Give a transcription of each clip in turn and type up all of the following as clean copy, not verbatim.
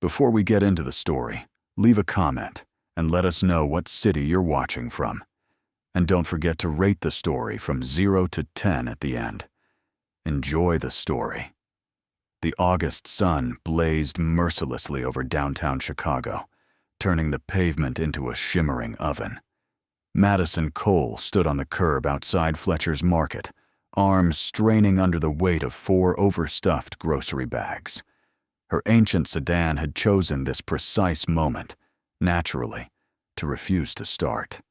Before we get into the story, leave a comment and let us know what city you're watching from. And don't forget to rate the story from 0 to 10 at the end. Enjoy the story. The August sun blazed mercilessly over downtown Chicago, turning the pavement into a shimmering oven. Madison Cole stood on the curb outside Fletcher's Market, arms straining under the weight of 4 overstuffed grocery bags. Her ancient sedan had chosen this precise moment, naturally, to refuse to start,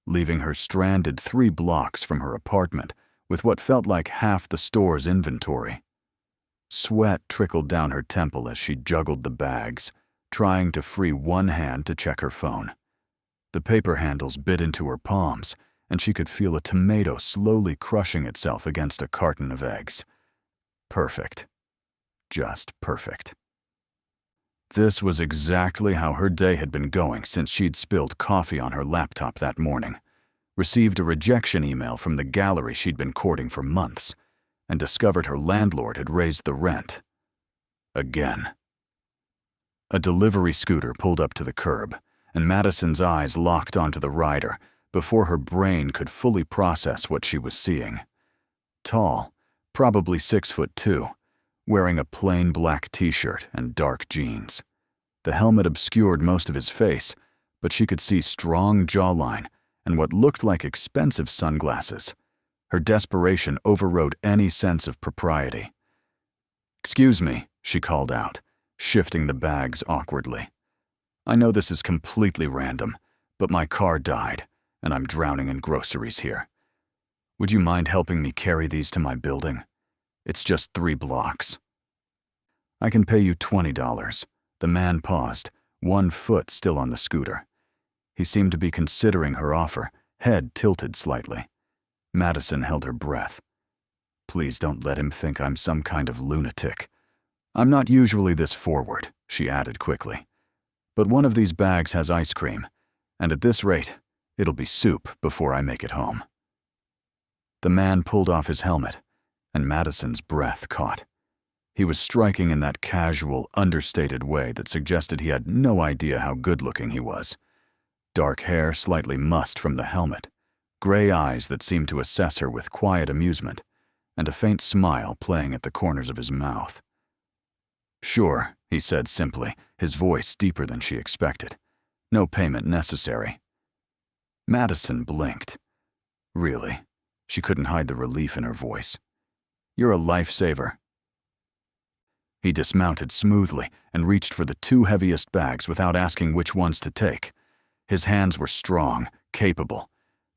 leaving her stranded 3 blocks from her apartment with what felt like half the store's inventory. Sweat trickled down her temple as she juggled the bags, trying to free one hand to check her phone. The paper handles bit into her palms, and she could feel a tomato slowly crushing itself against a carton of eggs. Perfect. Just perfect. This was exactly how her day had been going since she'd spilled coffee on her laptop that morning, received a rejection email from the gallery she'd been courting for months, and discovered her landlord had raised the rent. Again. A delivery scooter pulled up to the curb, and Madison's eyes locked onto the rider before her brain could fully process what she was seeing. Tall, probably 6'2", wearing a plain black t-shirt and dark jeans. The helmet obscured most of his face, but she could see strong jawline and what looked like expensive sunglasses. Her desperation overrode any sense of propriety. "Excuse me," she called out, shifting the bags awkwardly. "I know this is completely random, but my car died, and I'm drowning in groceries here. Would you mind helping me carry these to my building? It's just 3 blocks. "I can pay you $20. The man paused, one foot still on the scooter. He seemed to be considering her offer, head tilted slightly. Madison held her breath. "Please don't let him think I'm some kind of lunatic. I'm not usually this forward," she added quickly. "But one of these bags has ice cream, and at this rate, it'll be soup before I make it home." The man pulled off his helmet, and Madison's breath caught. He was striking in that casual, understated way that suggested he had no idea how good-looking he was. Dark hair slightly mussed from the helmet, gray eyes that seemed to assess her with quiet amusement, and a faint smile playing at the corners of his mouth. "Sure," he said simply, his voice deeper than she expected. "No payment necessary." Madison blinked. Really, she couldn't hide the relief in her voice. "You're a lifesaver." He dismounted smoothly and reached for the 2 heaviest bags without asking which ones to take. His hands were strong, capable,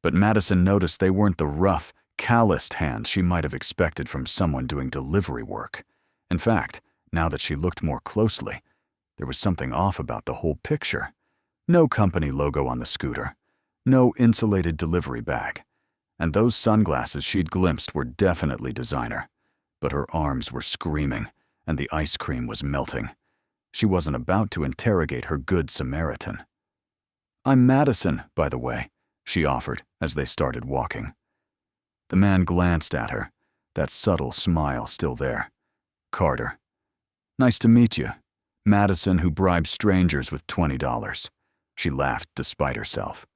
but Madison noticed they weren't the rough, calloused hands she might have expected from someone doing delivery work. In fact, now that she looked more closely, there was something off about the whole picture. No company logo on the scooter, no insulated delivery bag, and those sunglasses she'd glimpsed were definitely designer. But her arms were screaming, and the ice cream was melting. She wasn't about to interrogate her good Samaritan. "I'm Madison, by the way," she offered as they started walking. The man glanced at her, that subtle smile still there. "Carter. Nice to meet you. Madison who bribes strangers with $20. She laughed despite herself.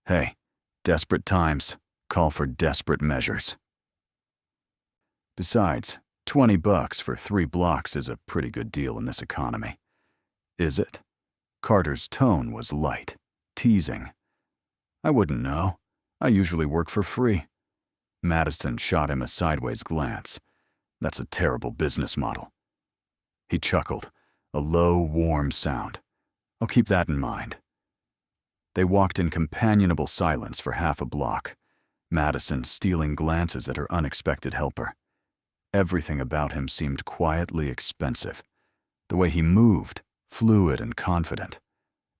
"Hey, desperate times call for desperate measures." Besides, $20 for 3 blocks is a pretty good deal in this economy. Is it? Carter's tone was light, teasing. "I wouldn't know. I usually work for free." Madison shot him a sideways glance. "That's a terrible business model." He chuckled, a low, warm sound. "I'll keep that in mind." They walked in companionable silence for half a block, Madison stealing glances at her unexpected helper. Everything about him seemed quietly expensive. The way he moved, fluid and confident.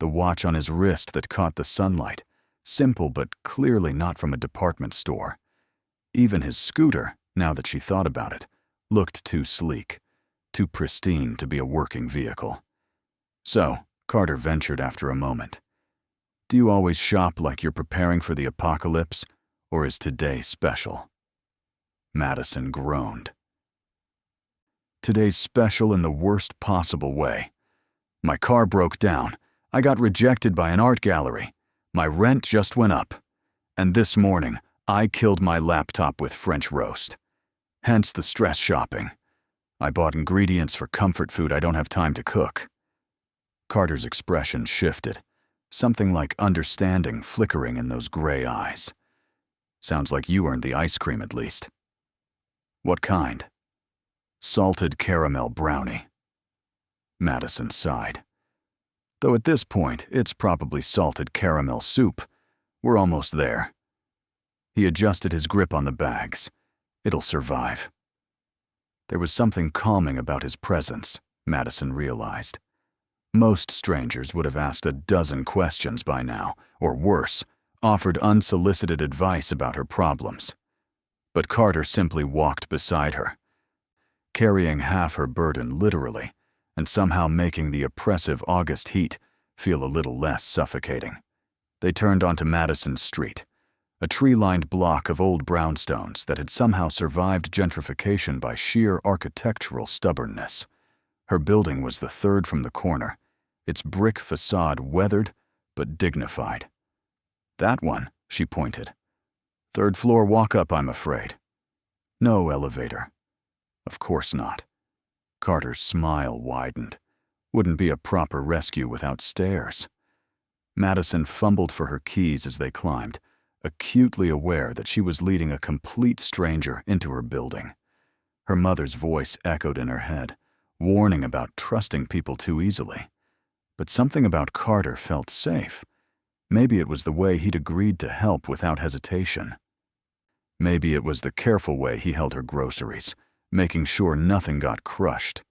The watch on his wrist that caught the sunlight, simple but clearly not from a department store. Even his scooter, now that she thought about it, looked too sleek, too pristine to be a working vehicle. "So," Carter ventured after a moment, "do you always shop like you're preparing for the apocalypse, or is today special?" Madison groaned. "Today's special in the worst possible way." My car broke down. I got rejected by an art gallery. My rent just went up. And this morning, I killed my laptop with French roast. Hence the stress shopping. I bought ingredients for comfort food I don't have time to cook. Carter's expression shifted, something like understanding flickering in those gray eyes. Sounds like you earned the ice cream at least. What kind? Salted caramel brownie. Madison sighed. Though at this point, it's probably salted caramel soup. We're almost there. He adjusted his grip on the bags. It'll survive. There was something calming about his presence, Madison realized. Most strangers would have asked a dozen questions by now, or worse, offered unsolicited advice about her problems. But Carter simply walked beside her, carrying half her burden literally, and somehow making the oppressive August heat feel a little less suffocating. They turned onto Madison Street, a tree-lined block of old brownstones that had somehow survived gentrification by sheer architectural stubbornness. Her building was the third from the corner, its brick facade weathered but dignified. That one, she pointed. Third floor walk up, I'm afraid. No elevator. Of course not. Carter's smile widened. Wouldn't be a proper rescue without stairs. Madison fumbled for her keys as they climbed, acutely aware that she was leading a complete stranger into her building. Her mother's voice echoed in her head, warning about trusting people too easily. But something about Carter felt safe. Maybe it was the way he'd agreed to help without hesitation. Maybe it was the careful way he held her groceries, making sure nothing got crushed.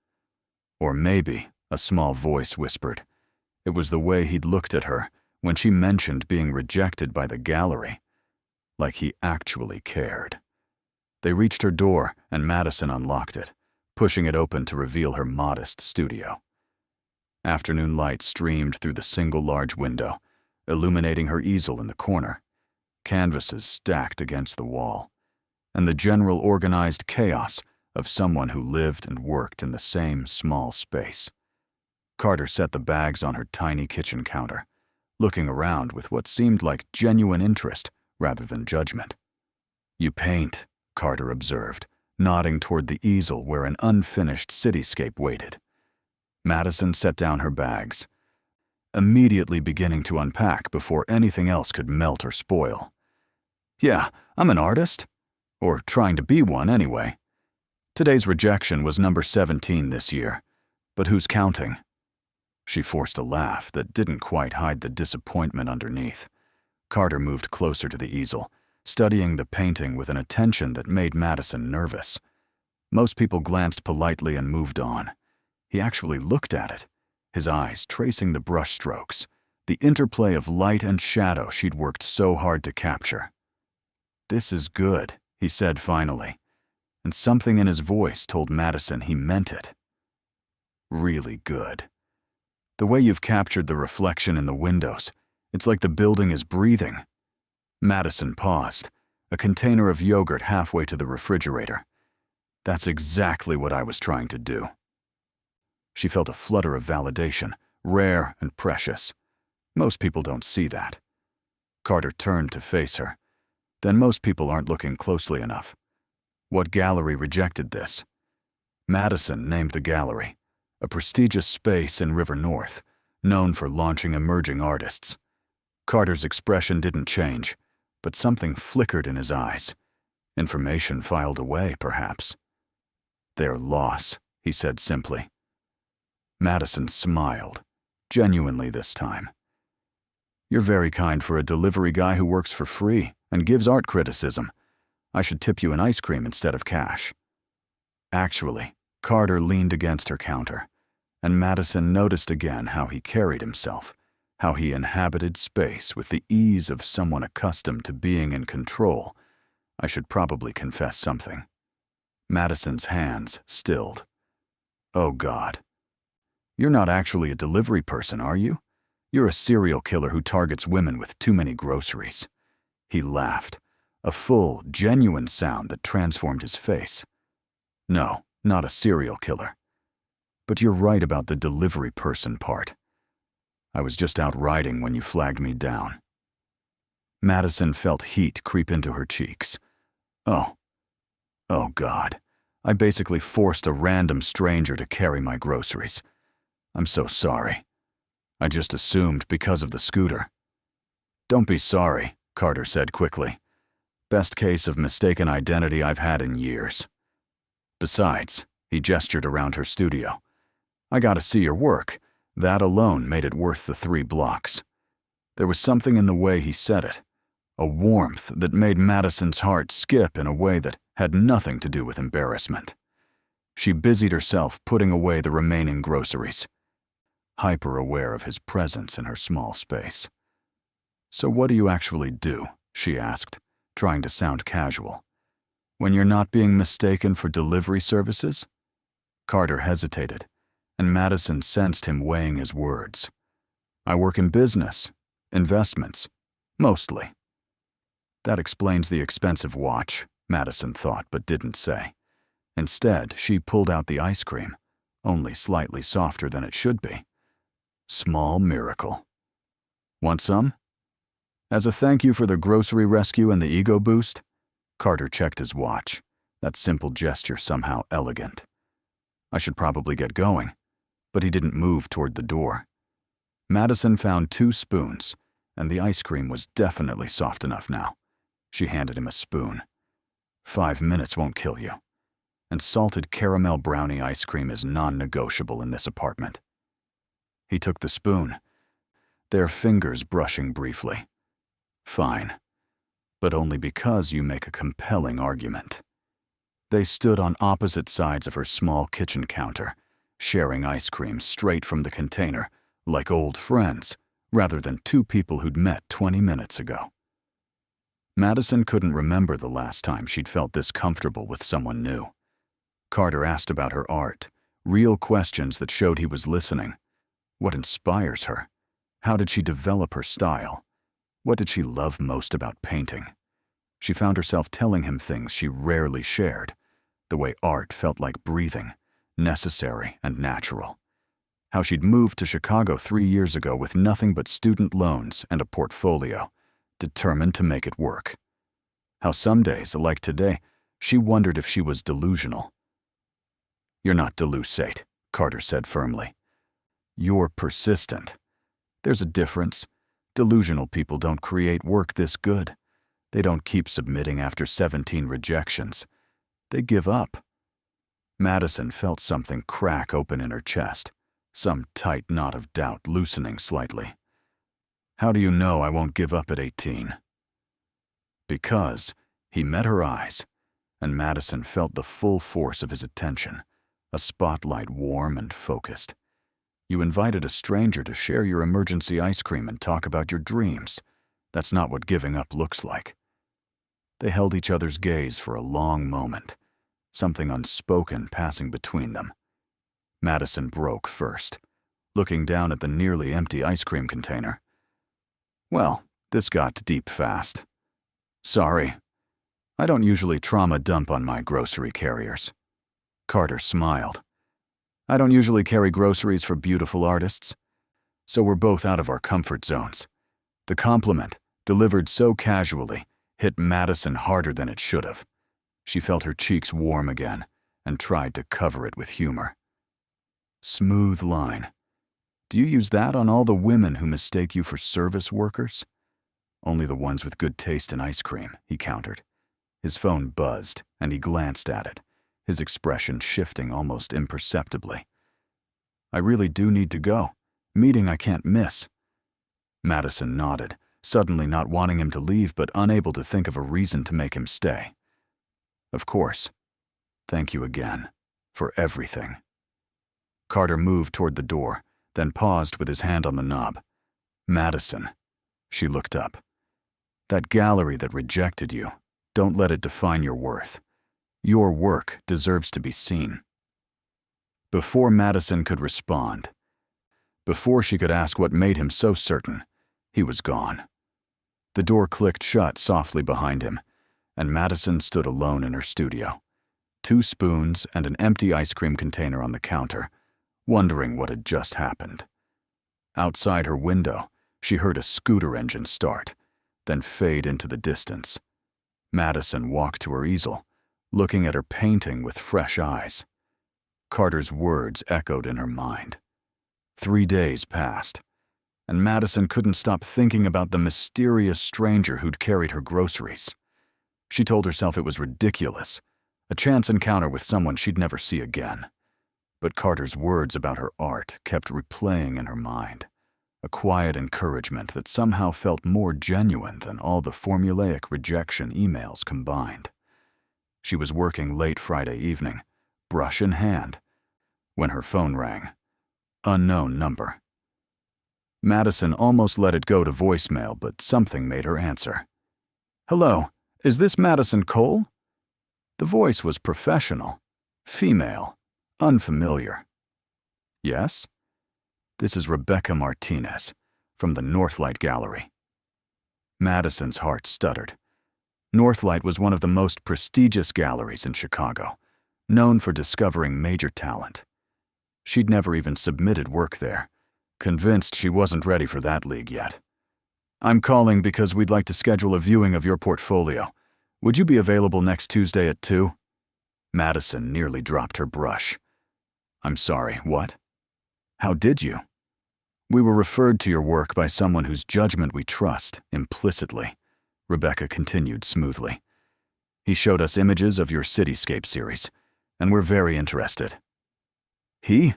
Or maybe, a small voice whispered, it was the way he'd looked at her when she mentioned being rejected by the gallery. Like he actually cared. They reached her door and Madison unlocked it, pushing it open to reveal her modest studio. Afternoon light streamed through the single large window, illuminating her easel in the corner, canvases stacked against the wall, and the general organized chaos of someone who lived and worked in the same small space. Carter set the bags on her tiny kitchen counter, looking around with what seemed like genuine interest rather than judgment. You paint, Carter observed, nodding toward the easel where an unfinished cityscape waited. Madison set down her bags, immediately beginning to unpack before anything else could melt or spoil. Yeah, I'm an artist. Or trying to be one anyway. Today's rejection was number 17 this year, but who's counting? She forced a laugh that didn't quite hide the disappointment underneath. Carter moved closer to the easel, studying the painting with an attention that made Madison nervous. Most people glanced politely and moved on. He actually looked at it, his eyes tracing the brushstrokes, the interplay of light and shadow she'd worked so hard to capture. This is good, he said finally, and something in his voice told Madison he meant it. Really good. The way you've captured the reflection in the windows, it's like the building is breathing. Madison paused, a container of yogurt halfway to the refrigerator. That's exactly what I was trying to do. She felt a flutter of validation, rare and precious. Most people don't see that. Carter turned to face her. Then most people aren't looking closely enough. What gallery rejected this? Madison named the gallery, a prestigious space in River North, known for launching emerging artists. Carter's expression didn't change, but something flickered in his eyes. Information filed away, perhaps. Their loss, he said simply. Madison smiled, genuinely this time. You're very kind for a delivery guy who works for free and gives art criticism. I should tip you an ice cream instead of cash. Actually, Carter leaned against her counter, and Madison noticed again how he carried himself, how he inhabited space with the ease of someone accustomed to being in control. I should probably confess something. Madison's hands stilled. Oh God. You're not actually a delivery person, are you? You're a serial killer who targets women with too many groceries. He laughed, a full, genuine sound that transformed his face. No, not a serial killer. But you're right about the delivery person part. I was just out riding when you flagged me down. Madison felt heat creep into her cheeks. Oh God. I basically forced a random stranger to carry my groceries. I'm so sorry. I just assumed because of the scooter. Don't be sorry, Carter said quickly. Best case of mistaken identity I've had in years. Besides, he gestured around her studio. I gotta see your work. That alone made it worth the 3 blocks. There was something in the way he said it, a warmth that made Madison's heart skip in a way that had nothing to do with embarrassment. She busied herself putting away the remaining groceries, hyper-aware of his presence in her small space. So what do you actually do? She asked, trying to sound casual. When you're not being mistaken for delivery services? Carter hesitated, and Madison sensed him weighing his words. I work in business, investments, mostly. That explains the expensive watch, Madison thought but didn't say. Instead, she pulled out the ice cream, only slightly softer than it should be. Small miracle. Want some? As a thank you for the grocery rescue and the ego boost? Carter checked his watch, that simple gesture somehow elegant. I should probably get going, but he didn't move toward the door. Madison found 2 spoons, and the ice cream was definitely soft enough now. She handed him a spoon. 5 minutes won't kill you. And salted caramel brownie ice cream is non-negotiable in this apartment. He took the spoon, their fingers brushing briefly. Fine, but only because you make a compelling argument. They stood on opposite sides of her small kitchen counter, sharing ice cream straight from the container, like old friends, rather than 2 people who'd met 20 minutes ago. Madison couldn't remember the last time she'd felt this comfortable with someone new. Carter asked about her art, real questions that showed he was listening. What inspires her? How did she develop her style? What did she love most about painting? She found herself telling him things she rarely shared, the way art felt like breathing, necessary and natural. How she'd moved to Chicago 3 years ago with nothing but student loans and a portfolio, determined to make it work. How some days, like today, she wondered if she was delusional. You're not delucate, Carter said firmly. You're persistent. There's a difference. Delusional people don't create work this good. They don't keep submitting after 17 rejections. They give up. Madison felt something crack open in her chest, some tight knot of doubt loosening slightly. How do you know I won't give up at 18? Because he met her eyes, and Madison felt the full force of his attention, a spotlight warm and focused. You invited a stranger to share your emergency ice cream and talk about your dreams. That's not what giving up looks like. They held each other's gaze for a long moment, something unspoken passing between them. Madison broke first, looking down at the nearly empty ice cream container. Well, this got deep fast. Sorry. I don't usually trauma dump on my grocery carriers. Carter smiled. I don't usually carry groceries for beautiful artists. So we're both out of our comfort zones. The compliment, delivered so casually, hit Madison harder than it should have. She felt her cheeks warm again and tried to cover it with humor. Smooth line. Do you use that on all the women who mistake you for service workers? Only the ones with good taste in ice cream, he countered. His phone buzzed, and he glanced at it, his expression shifting almost imperceptibly. I really do need to go. Meeting I can't miss. Madison nodded, suddenly not wanting him to leave but unable to think of a reason to make him stay. Of course. Thank you again. For everything. Carter moved toward the door, then paused with his hand on the knob. Madison. She looked up. That gallery that rejected you, don't let it define your worth. Your work deserves to be seen. Before Madison could respond, before she could ask what made him so certain, he was gone. The door clicked shut softly behind him, and Madison stood alone in her studio. 2 spoons and an empty ice cream container on the counter, wondering what had just happened. Outside her window, she heard a scooter engine start, then fade into the distance. Madison walked to her easel, looking at her painting with fresh eyes. Carter's words echoed in her mind. 3 days passed, and Madison couldn't stop thinking about the mysterious stranger who'd carried her groceries. She told herself it was ridiculous, a chance encounter with someone she'd never see again. But Carter's words about her art kept replaying in her mind, a quiet encouragement that somehow felt more genuine than all the formulaic rejection emails combined. She was working late Friday evening, brush in hand, when her phone rang. Unknown number. Madison almost let it go to voicemail, but something made her answer. "Hello, is this Madison Cole?" The voice was professional, female, unfamiliar. "Yes? This is Rebecca Martinez, from the Northlight Gallery." Madison's heart stuttered. Northlight was one of the most prestigious galleries in Chicago, known for discovering major talent. She'd never even submitted work there, convinced she wasn't ready for that league yet. "I'm calling because we'd like to schedule a viewing of your portfolio. Would you be available next Tuesday at 2? Madison nearly dropped her brush. "I'm sorry, what? How did you?" "We were referred to your work by someone whose judgment we trust, implicitly," Rebecca continued smoothly. "He showed us images of your cityscape series, and we're very interested." "He?"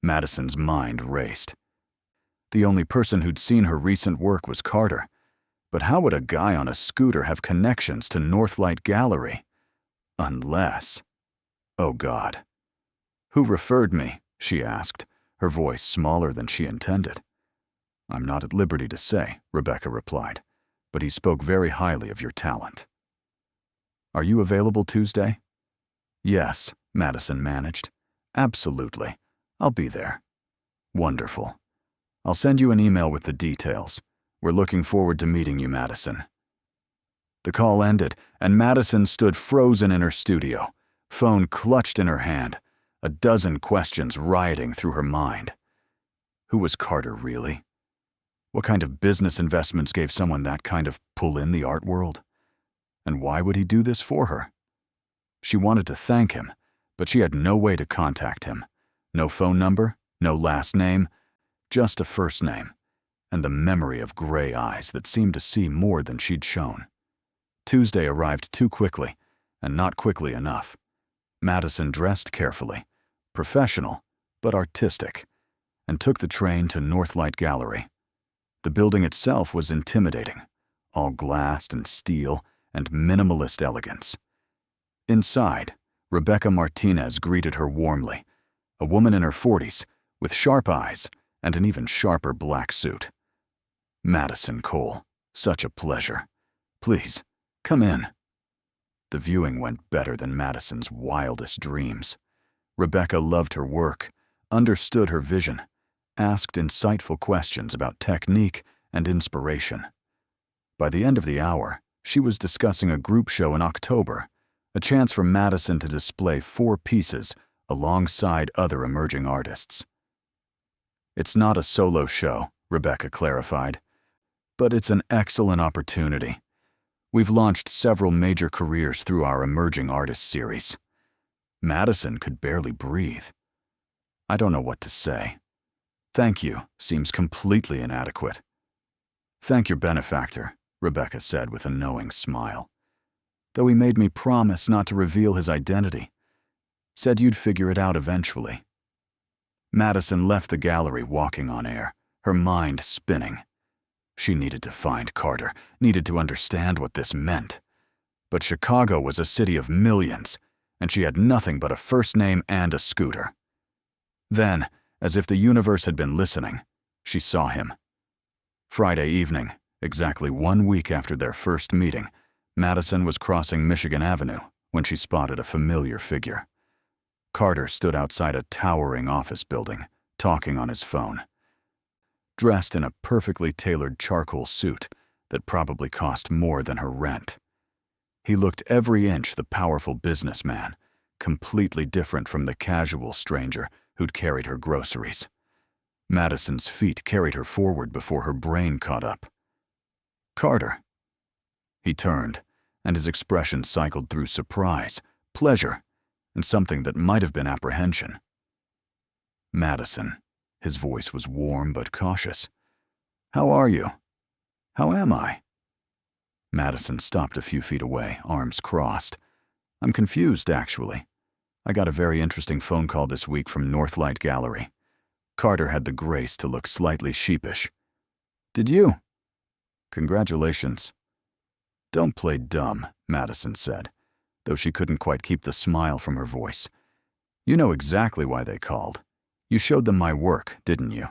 Madison's mind raced. The only person who'd seen her recent work was Carter. But how would a guy on a scooter have connections to Northlight Gallery? Unless… Oh God. "Who referred me?" she asked, her voice smaller than she intended. "I'm not at liberty to say," Rebecca replied, "but he spoke very highly of your talent." "Are you available Tuesday?" "Yes," Madison managed. "Absolutely. I'll be there." "Wonderful. I'll send you an email with the details. We're looking forward to meeting you, Madison." The call ended, and Madison stood frozen in her studio, phone clutched in her hand, a dozen questions rioting through her mind. Who was Carter really? What kind of business investments gave someone that kind of pull in the art world? And why would he do this for her? She wanted to thank him, but she had no way to contact him. No phone number, no last name, just a first name, and the memory of gray eyes that seemed to see more than she'd shown. Tuesday arrived too quickly, and not quickly enough. Madison dressed carefully, professional, but artistic, and took the train to Northlight Gallery. The building itself was intimidating, all glassed and steel and minimalist elegance. Inside, Rebecca Martinez greeted her warmly, a woman in her 40s, with sharp eyes and an even sharper black suit. "Madison Cole, such a pleasure. Please, come in." The viewing went better than Madison's wildest dreams. Rebecca loved her work, understood her vision, asked insightful questions about technique and inspiration. By the end of the hour, she was discussing a group show in October, a chance for Madison to display 4 pieces alongside other emerging artists. "It's not a solo show," Rebecca clarified, "but it's an excellent opportunity. We've launched several major careers through our Emerging Artists series." Madison could barely breathe. "I don't know what to say. Thank you seems completely inadequate." "Thank your benefactor," Rebecca said with a knowing smile. "Though he made me promise not to reveal his identity. Said you'd figure it out eventually." Madison left the gallery walking on air, her mind spinning. She needed to find Carter, needed to understand what this meant. But Chicago was a city of millions, and she had nothing but a first name and a scooter. Then, as if the universe had been listening, she saw him. Friday evening, exactly 1 week after their first meeting, Madison was crossing Michigan Avenue when she spotted a familiar figure. Carter stood outside a towering office building, talking on his phone. Dressed in a perfectly tailored charcoal suit that probably cost more than her rent. He looked every inch the powerful businessman, completely different from the casual stranger who'd carried her groceries. Madison's feet carried her forward before her brain caught up. "Carter." He turned, and his expression cycled through surprise, pleasure, and something that might have been apprehension. "Madison." His voice was warm but cautious. "How are you?" "How am I?" Madison stopped a few feet away, arms crossed. "I'm confused, actually. I got a very interesting phone call this week from Northlight Gallery." Carter had the grace to look slightly sheepish. "Did you?" "Congratulations." "Don't play dumb," Madison said, though she couldn't quite keep the smile from her voice. "You know exactly why they called. You showed them my work, didn't you?"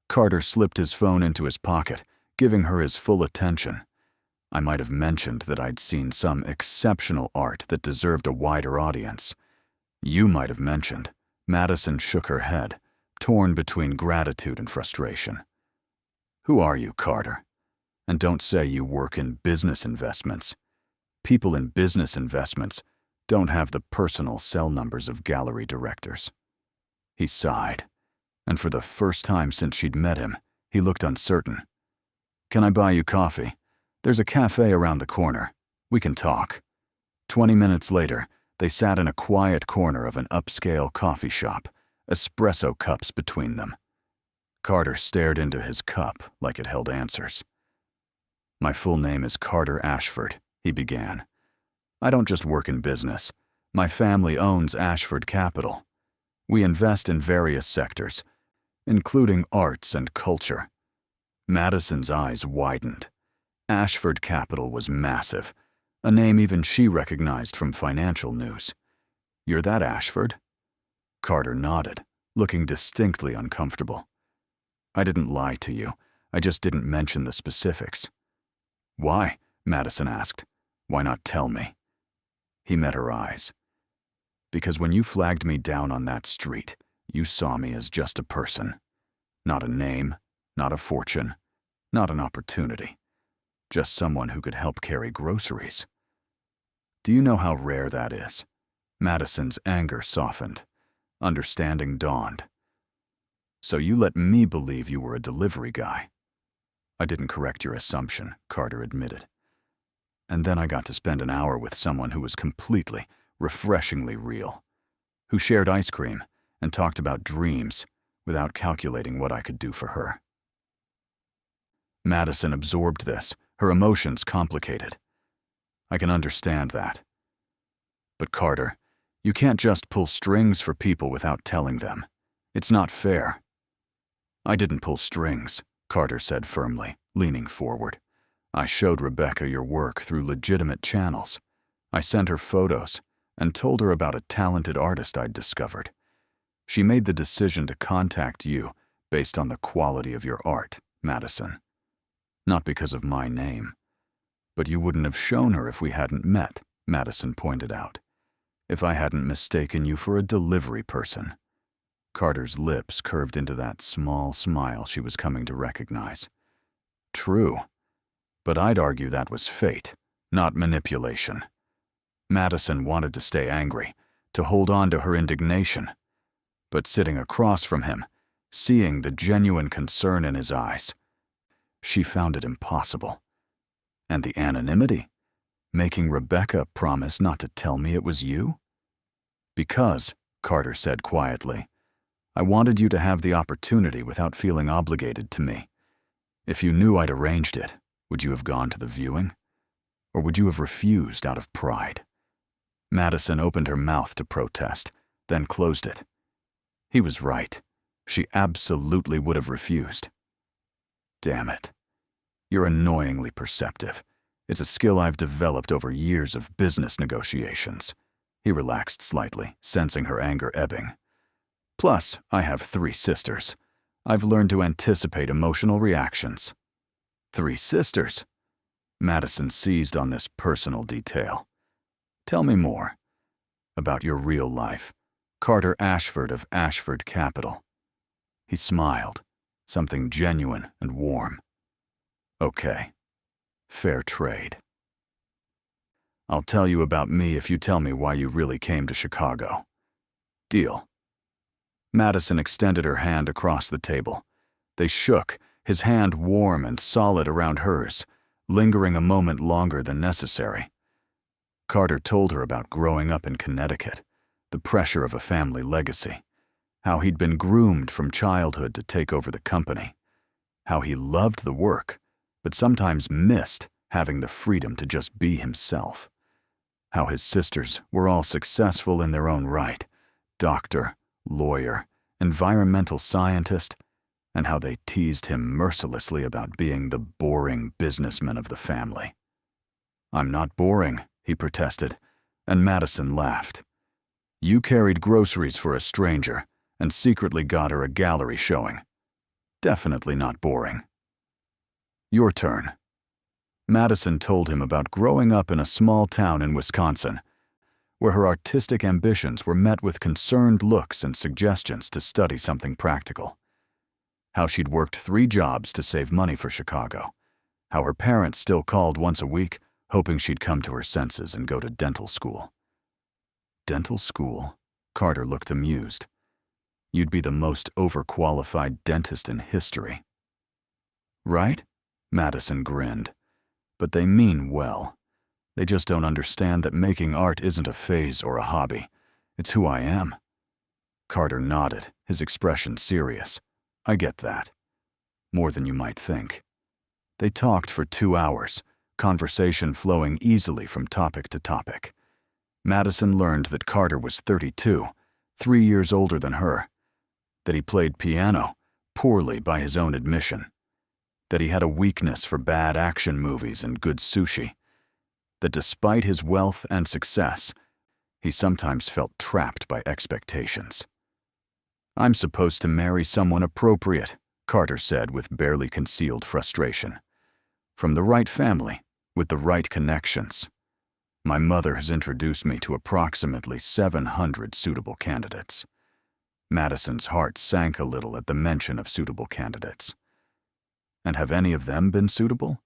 Carter slipped his phone into his pocket, giving her his full attention. I might have mentioned that I'd seen some exceptional art that deserved a wider audience. You might have mentioned. Madison shook her head, torn between gratitude and frustration. "Who are you, Carter? And don't say you work in business investments. People in business investments don't have the personal cell numbers of gallery directors." He sighed, and for the first time since she'd met him, he looked uncertain. "Can I buy you coffee? There's a cafe around the corner. We can talk." 20 minutes later, they sat in a quiet corner of an upscale coffee shop, espresso cups between them. Carter stared into his cup like it held answers. "My full name is Carter Ashford," he began. "I don't just work in business. My family owns Ashford Capital. We invest in various sectors, including arts and culture." Madison's eyes widened. Ashford Capital was massive, a name even she recognized from financial news. "You're that Ashford?" Carter nodded, looking distinctly uncomfortable. "I didn't lie to you. I just didn't mention the specifics." "Why?" Madison asked. "Why not tell me?" He met her eyes. "Because when you flagged me down on that street, you saw me as just a person. Not a name, not a fortune, not an opportunity. Just someone who could help carry groceries. Do you know how rare that is?" Madison's anger softened. Understanding dawned. "So you let me believe you were a delivery guy." "I didn't correct your assumption," Carter admitted. "And then I got to spend an hour with someone who was completely, refreshingly real, who shared ice cream and talked about dreams without calculating what I could do for her." Madison absorbed this, her emotions complicated. "I can understand that. But Carter, you can't just pull strings for people without telling them. It's not fair." "I didn't pull strings," Carter said firmly, leaning forward. "I showed Rebecca your work through legitimate channels. I sent her photos and told her about a talented artist I'd discovered. She made the decision to contact you based on the quality of your art, Madison. Not because of my name. But you wouldn't have shown her if we hadn't met," Madison pointed out. "If I hadn't mistaken you for a delivery person." Carter's lips curved into that small smile she was coming to recognize. "True. But I'd argue that was fate, not manipulation." Madison wanted to stay angry, to hold on to her indignation. But sitting across from him, seeing the genuine concern in his eyes, she found it impossible. And the anonymity? Making Rebecca promise not to tell me it was you? "Because," Carter said quietly, "I wanted you to have the opportunity without feeling obligated to me. If you knew I'd arranged it, would you have gone to the viewing? Or would you have refused out of pride?" Madison opened her mouth to protest, then closed it. He was right. She absolutely would have refused. "Damn it. You're annoyingly perceptive. It's a skill I've developed over years of business negotiations." He relaxed slightly, sensing her anger ebbing. "Plus, I have 3 sisters. I've learned to anticipate emotional reactions." 3 sisters? Madison seized on this personal detail. "Tell me more. About your real life. Carter Ashford of Ashford Capital." He smiled, something genuine and warm. "Okay. Fair trade. I'll tell you about me if you tell me why you really came to Chicago. Deal." Madison extended her hand across the table. They shook, his hand warm and solid around hers, lingering a moment longer than necessary. Carter told her about growing up in Connecticut, the pressure of a family legacy, how he'd been groomed from childhood to take over the company, how he loved the work, but sometimes missed having the freedom to just be himself, how his sisters were all successful in their own right, doctor, lawyer, environmental scientist, and how they teased him mercilessly about being the boring businessman of the family. "I'm not boring," he protested, and Madison laughed. "You carried groceries for a stranger and secretly got her a gallery showing. Definitely not boring." "Your turn." Madison told him about growing up in a small town in Wisconsin, where her artistic ambitions were met with concerned looks and suggestions to study something practical. How she'd worked 3 jobs to save money for Chicago. How her parents still called once a week, hoping she'd come to her senses and go to dental school. Dental school? Carter looked amused. You'd be the most overqualified dentist in history. Right? Madison grinned. But they mean well. They just don't understand that making art isn't a phase or a hobby. It's who I am. Carter nodded, his expression serious. I get that. More than you might think. They talked for 2 hours, conversation flowing easily from topic to topic. Madison learned that Carter was 32, 3 years older than her. That he played piano, poorly by his own admission. That he had a weakness for bad action movies and good sushi. That despite his wealth and success, he sometimes felt trapped by expectations. I'm supposed to marry someone appropriate, Carter said with barely concealed frustration. From the right family, with the right connections. My mother has introduced me to approximately 700 suitable candidates. Madison's heart sank a little at the mention of suitable candidates. And have any of them been suitable?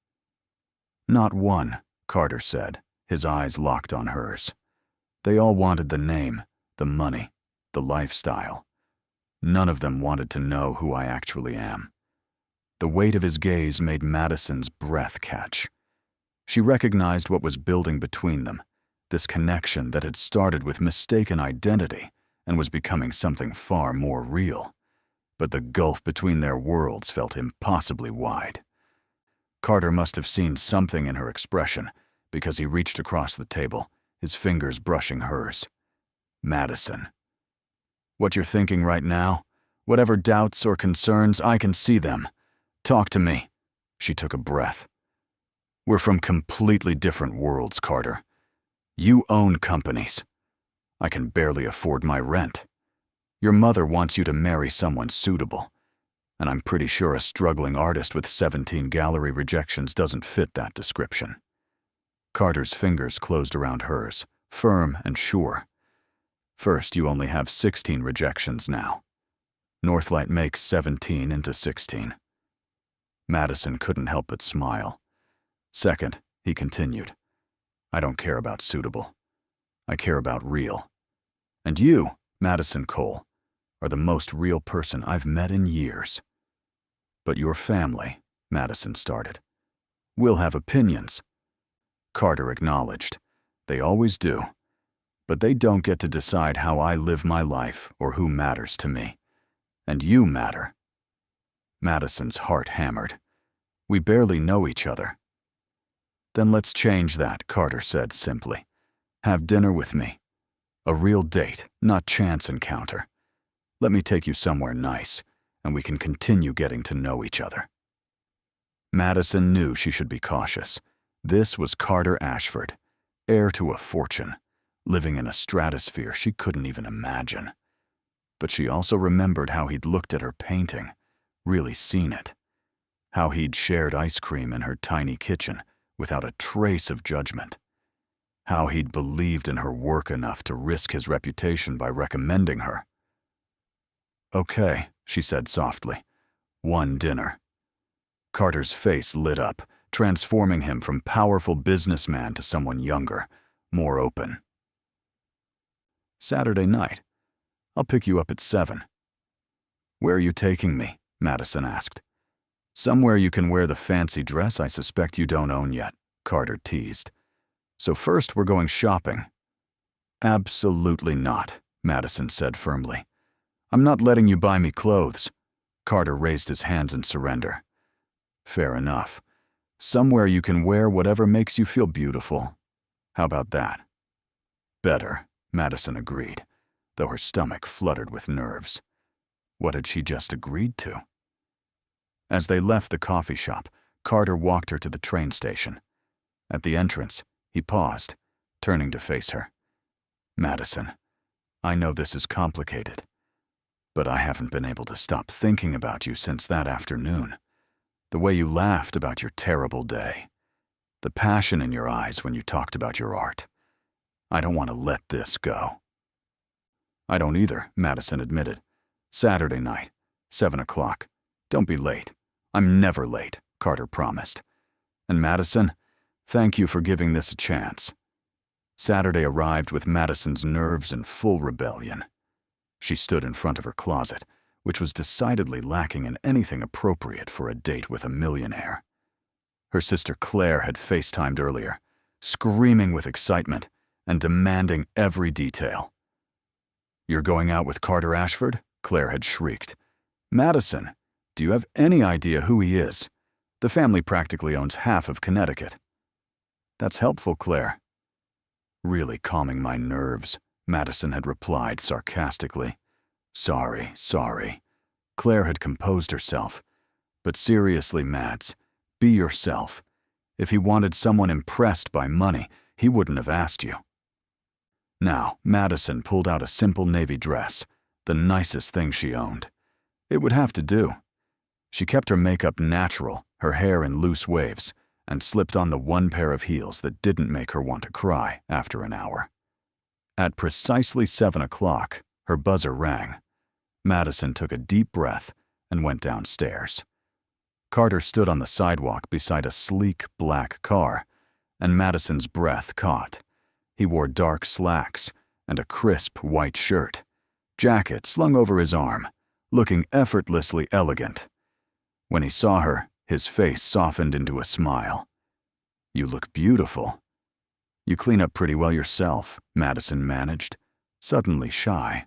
Not one, Carter said, his eyes locked on hers. They all wanted the name, the money, the lifestyle. None of them wanted to know who I actually am. The weight of his gaze made Madison's breath catch. She recognized what was building between them, this connection that had started with mistaken identity and was becoming something far more real. But the gulf between their worlds felt impossibly wide. Carter must have seen something in her expression because he reached across the table, his fingers brushing hers. Madison. What you're thinking right now, whatever doubts or concerns, I can see them. Talk to me. She took a breath. We're from completely different worlds, Carter. You own companies. I can barely afford my rent. Your mother wants you to marry someone suitable, and I'm pretty sure a struggling artist with 17 gallery rejections doesn't fit that description. Carter's fingers closed around hers, firm and sure. First, you only have 16 rejections now. Northlight makes 17 into 16. Madison couldn't help but smile. Second, he continued, I don't care about suitable. I care about real. And you, Madison Cole, are the most real person I've met in years. But your family, Madison started, will have opinions. Carter acknowledged. They always do. But they don't get to decide how I live my life or who matters to me. And you matter. Madison's heart hammered. We barely know each other. Then let's change that, Carter said simply. Have dinner with me. A real date, not chance encounter. Let me take you somewhere nice, and we can continue getting to know each other. Madison knew she should be cautious. This was Carter Ashford, heir to a fortune, living in a stratosphere she couldn't even imagine. But she also remembered how he'd looked at her painting, really seen it. How he'd shared ice cream in her tiny kitchen without a trace of judgment. How he'd believed in her work enough to risk his reputation by recommending her. Okay, she said softly. One dinner. Carter's face lit up, transforming him from powerful businessman to someone younger, more open. Saturday night. I'll pick you up at 7. Where are you taking me? Madison asked. Somewhere you can wear the fancy dress I suspect you don't own yet, Carter teased. So first we're going shopping. Absolutely not, Madison said firmly. I'm not letting you buy me clothes. Carter raised his hands in surrender. Fair enough. Somewhere you can wear whatever makes you feel beautiful. How about that? Better, Madison agreed, though her stomach fluttered with nerves. What had she just agreed to? As they left the coffee shop, Carter walked her to the train station. At the entrance, he paused, turning to face her. Madison, I know this is complicated, but I haven't been able to stop thinking about you since that afternoon. The way you laughed about your terrible day. The passion in your eyes when you talked about your art. I don't want to let this go. I don't either, Madison admitted. Saturday night, 7 o'clock. Don't be late. I'm never late, Carter promised. And Madison, thank you for giving this a chance. Saturday arrived with Madison's nerves in full rebellion. She stood in front of her closet, which was decidedly lacking in anything appropriate for a date with a millionaire. Her sister Claire had FaceTimed earlier, screaming with excitement and demanding every detail. You're going out with Carter Ashford? Claire had shrieked. Madison, do you have any idea who he is? The family practically owns half of Connecticut. That's helpful, Claire. Really calming my nerves, Madison had replied sarcastically. Sorry. Claire had composed herself. But seriously, Mads, be yourself. If he wanted someone impressed by money, he wouldn't have asked you. Now, Madison pulled out a simple navy dress, the nicest thing she owned. It would have to do. She kept her makeup natural, her hair in loose waves, and slipped on the one pair of heels that didn't make her want to cry after an hour. At precisely 7 o'clock, her buzzer rang. Madison took a deep breath and went downstairs. Carter stood on the sidewalk beside a sleek black car, and Madison's breath caught. He wore dark slacks and a crisp white shirt, jacket slung over his arm, looking effortlessly elegant. When he saw her, his face softened into a smile. You look beautiful. You clean up pretty well yourself, Madison managed, suddenly shy.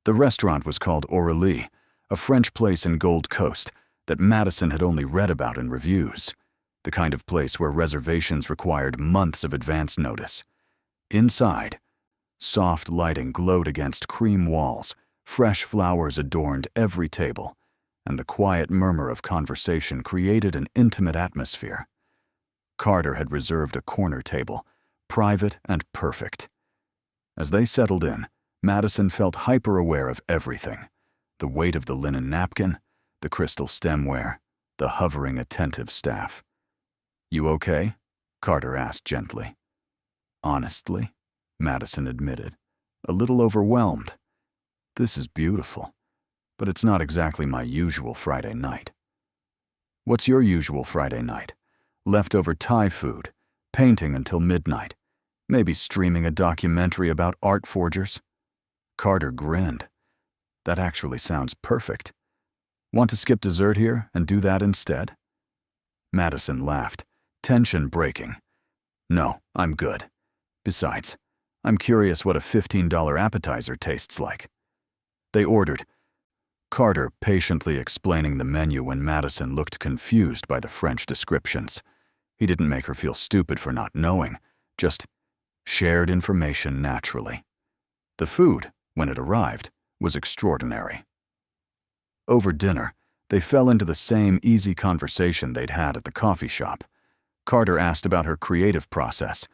The restaurant was called Aurelie, a French place in Gold Coast that Madison had only read about in reviews, the kind of place where reservations required months of advance notice. Inside, soft lighting glowed against cream walls, fresh flowers adorned every table, and the quiet murmur of conversation created an intimate atmosphere. Carter had reserved a corner table, private and perfect. As they settled in, Madison felt hyper-aware of everything: the weight of the linen napkin, the crystal stemware, the hovering attentive staff. You okay? Carter asked gently. Honestly, Madison admitted, a little overwhelmed. This is beautiful, but it's not exactly my usual Friday night. What's your usual Friday night? Leftover Thai food, painting until midnight, maybe streaming a documentary about art forgers? Carter grinned. That actually sounds perfect. Want to skip dessert here and do that instead? Madison laughed, tension breaking. No, I'm good. Besides, I'm curious what a $15 appetizer tastes like. They ordered, Carter patiently explaining the menu when Madison looked confused by the French descriptions. He didn't make her feel stupid for not knowing, just shared information naturally. The food, when it arrived, was extraordinary. Over dinner, they fell into the same easy conversation they'd had at the coffee shop. Carter asked about her creative process,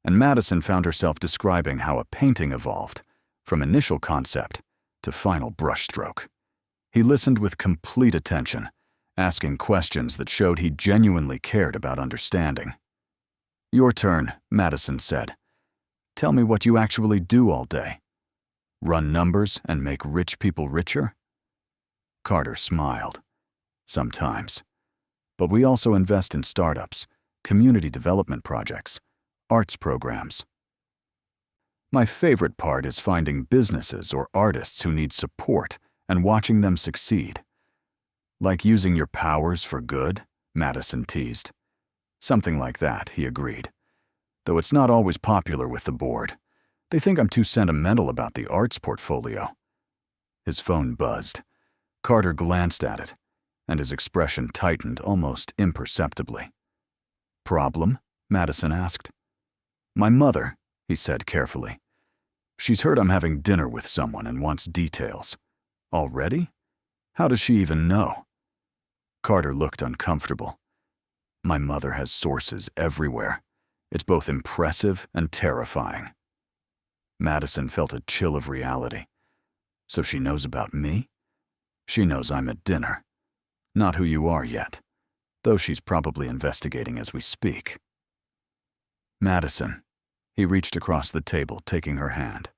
and Madison found herself describing how a painting evolved, from initial concept to final brushstroke. He listened with complete attention, asking questions that showed he genuinely cared about understanding. Your turn, Madison said. Tell me what you actually do all day. Run numbers and make rich people richer? Carter smiled. Sometimes. But we also invest in startups, community development projects, arts programs. My favorite part is finding businesses or artists who need support and watching them succeed. Like using your powers for good, Madison teased. Something like that, he agreed. Though it's not always popular with the board. They think I'm too sentimental about the arts portfolio. His phone buzzed. Carter glanced at it, and his expression tightened almost imperceptibly. Problem? Madison asked. My mother, he said carefully. She's heard I'm having dinner with someone and wants details. Already? How does she even know? Carter looked uncomfortable. My mother has sources everywhere. It's both impressive and terrifying. Madison felt a chill of reality. So she knows about me? She knows I'm at dinner. Not who you are yet, though she's probably investigating as we speak. Madison. He reached across the table, taking her hand.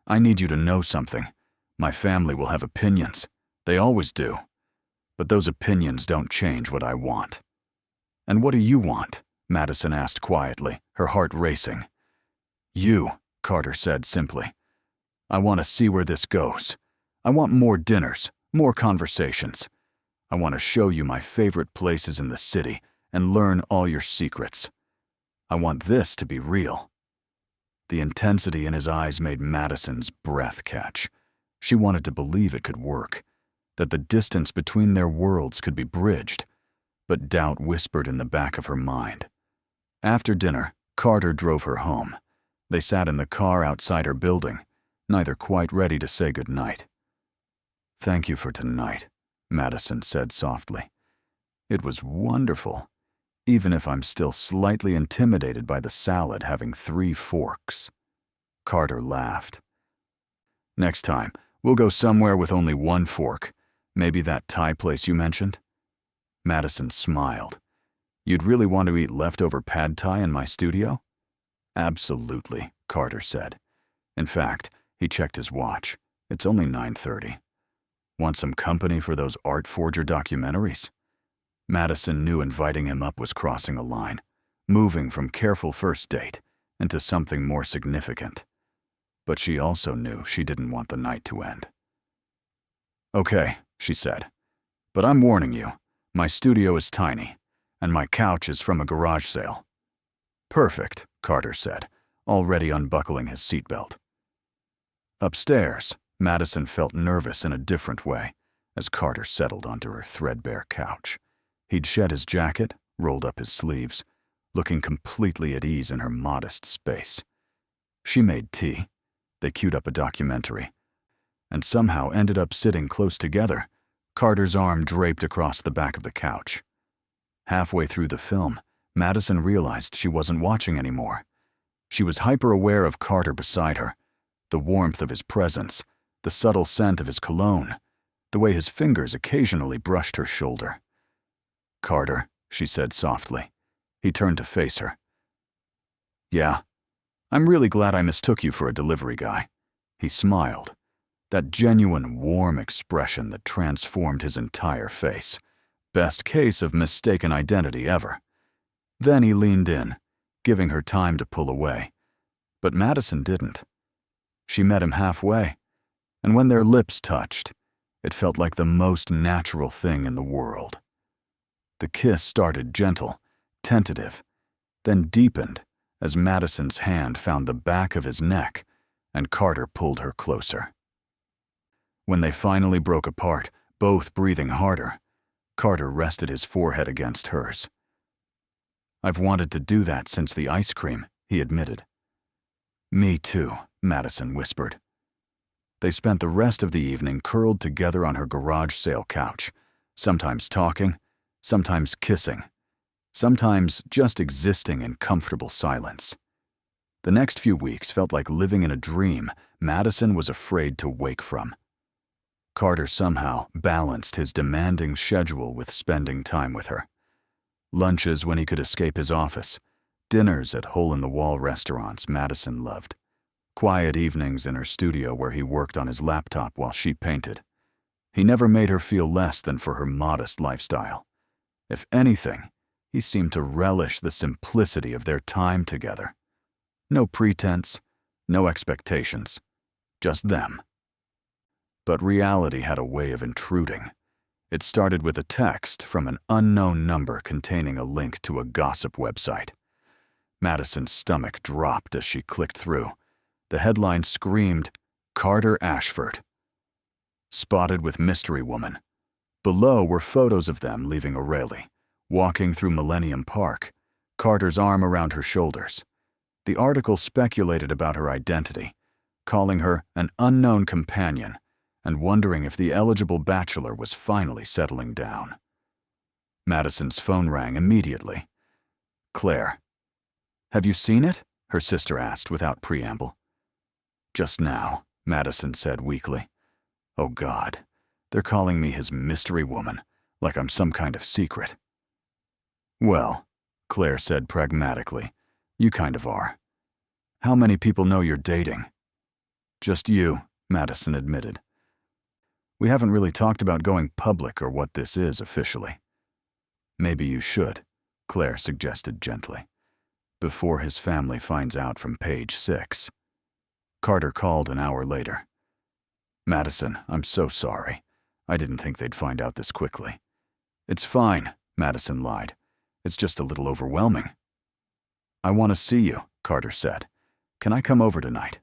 I need you to know something. My family will have opinions. They always do. But those opinions don't change what I want. And what do you want? Madison asked quietly, her heart racing. You, Carter said simply. I want to see where this goes. I want more dinners, more conversations. I want to show you my favorite places in the city and learn all your secrets. I want this to be real. The intensity in his eyes made Madison's breath catch. She wanted to believe it could work, that the distance between their worlds could be bridged, but doubt whispered in the back of her mind. After dinner, Carter drove her home. They sat in the car outside her building, neither quite ready to say goodnight. Thank you for tonight, Madison said softly. It was wonderful, even if I'm still slightly intimidated by the salad having 3 forks. Carter laughed. Next time, we'll go somewhere with only 1 fork, maybe that Thai place you mentioned. Madison smiled. You'd really want to eat leftover pad thai in my studio? Absolutely, Carter said. In fact, he checked his watch. It's only 9:30. Want some company for those Art Forger documentaries? Madison knew inviting him up was crossing a line, moving from careful first date into something more significant. But she also knew she didn't want the night to end. Okay, she said. But I'm warning you, my studio is tiny, and my couch is from a garage sale. Perfect, Carter said, already unbuckling his seatbelt. Upstairs, Madison felt nervous in a different way as Carter settled onto her threadbare couch. He'd shed his jacket, rolled up his sleeves, looking completely at ease in her modest space. She made tea. They queued up a documentary, and somehow ended up sitting close together, Carter's arm draped across the back of the couch. Halfway through the film, Madison realized she wasn't watching anymore. She was hyper-aware of Carter beside her, the warmth of his presence, the subtle scent of his cologne, the way his fingers occasionally brushed her shoulder. Carter, she said softly. He turned to face her. Yeah, I'm really glad I mistook you for a delivery guy. He smiled, that genuine, warm expression that transformed his entire face. Best case of mistaken identity ever. Then he leaned in, giving her time to pull away. But Madison didn't. She met him halfway, and when their lips touched, it felt like the most natural thing in the world. The kiss started gentle, tentative, then deepened as Madison's hand found the back of his neck and Carter pulled her closer. When they finally broke apart, both breathing harder, Carter rested his forehead against hers. I've wanted to do that since the ice cream, he admitted. Me too, Madison whispered. They spent the rest of the evening curled together on her garage sale couch, sometimes talking, sometimes kissing, sometimes just existing in comfortable silence. The next few weeks felt like living in a dream Madison was afraid to wake from. Carter somehow balanced his demanding schedule with spending time with her. Lunches when he could escape his office, dinners at hole-in-the-wall restaurants Madison loved, quiet evenings in her studio where he worked on his laptop while she painted. He never made her feel less than for her modest lifestyle. If anything, he seemed to relish the simplicity of their time together. No pretense, no expectations, just them. But reality had a way of intruding. It started with a text from an unknown number containing a link to a gossip website. Madison's stomach dropped as she clicked through. The headline screamed, "Carter Ashford. Spotted with mystery woman." Below were photos of them leaving O'Reilly, walking through Millennium Park, Carter's arm around her shoulders. The article speculated about her identity, calling her an unknown companion and wondering if the eligible bachelor was finally settling down. Madison's phone rang immediately. "Claire." "Have you seen it?" her sister asked without preamble. "Just now," Madison said weakly. "Oh God, they're calling me his mystery woman, like I'm some kind of secret." "Well," Claire said pragmatically, "you kind of are. How many people know you're dating?" "Just you," Madison admitted. "We haven't really talked about going public or what this is officially." "Maybe you should," Claire suggested gently, "before his family finds out from page 6. Carter called an hour later. "Madison, I'm so sorry. I didn't think they'd find out this quickly." "It's fine," Madison lied. "It's just a little overwhelming." "I want to see you," Carter said. "Can I come over tonight?"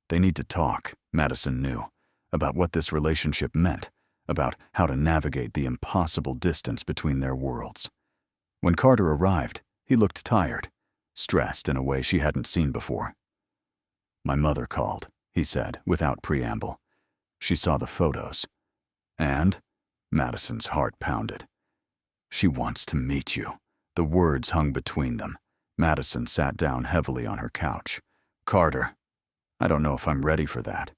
They need to talk, Madison knew, about what this relationship meant, about how to navigate the impossible distance between their worlds. When Carter arrived, he looked tired, stressed in a way she hadn't seen before. "My mother called," he said, without preamble. "She saw the photos." "And?" Madison's heart pounded. "She wants to meet you." The words hung between them. Madison sat down heavily on her couch. "Carter, I don't know if I'm ready for that."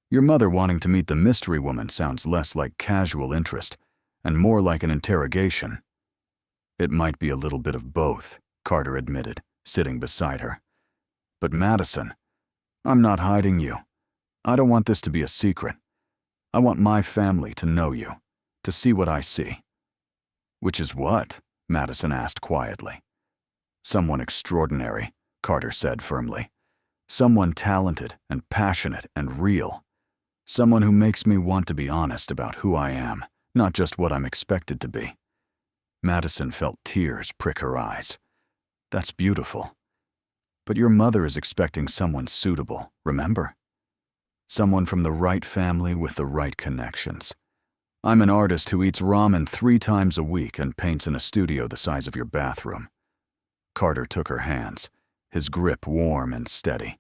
"Your mother wanting to meet the mystery woman sounds less like casual interest and more like an interrogation." "It might be a little bit of both," Carter admitted, sitting beside her. "But Madison, I'm not hiding you. I don't want this to be a secret. I want my family to know you, to see what I see." "Which is what?" Madison asked quietly. "Someone extraordinary," Carter said firmly. "Someone talented and passionate and real. Someone who makes me want to be honest about who I am, not just what I'm expected to be." Madison felt tears prick her eyes. "That's beautiful. But your mother is expecting someone suitable, remember? Someone from the right family with the right connections. I'm an artist who eats ramen 3 times a week and paints in a studio the size of your bathroom." Carter took her hands, his grip warm and steady.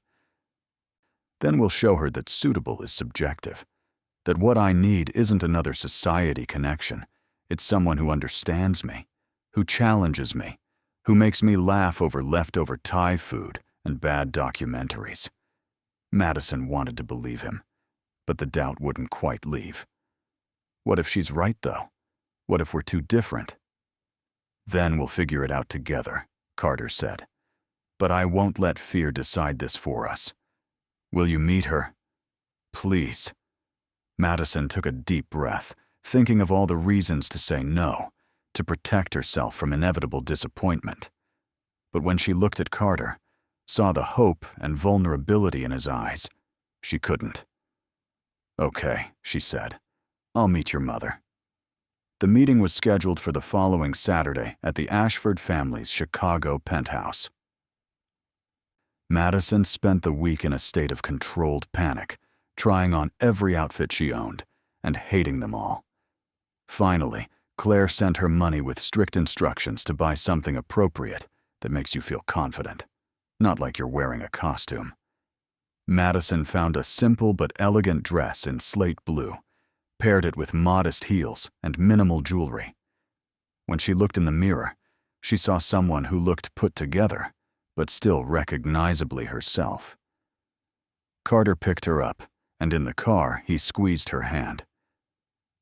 "Then we'll show her that suitable is subjective, that what I need isn't another society connection. It's someone who understands me, who challenges me, who makes me laugh over leftover Thai food and bad documentaries." Madison wanted to believe him, but the doubt wouldn't quite leave. What if she's right, though? What if we're too different? "Then we'll figure it out together," Carter said. "But I won't let fear decide this for us. Will you meet her? Please." Madison took a deep breath, thinking of all the reasons to say no, to protect herself from inevitable disappointment. But when she looked at Carter, saw the hope and vulnerability in his eyes, she couldn't. "Okay," she said. "I'll meet your mother." The meeting was scheduled for the following Saturday at the Ashford family's Chicago penthouse. Madison spent the week in a state of controlled panic, trying on every outfit she owned and hating them all. Finally, Claire sent her money with strict instructions to buy something appropriate that makes you feel confident, not like you're wearing a costume. Madison found a simple but elegant dress in slate blue, paired it with modest heels and minimal jewelry. When she looked in the mirror, she saw someone who looked put together, but still recognizably herself. Carter picked her up, and in the car, he squeezed her hand.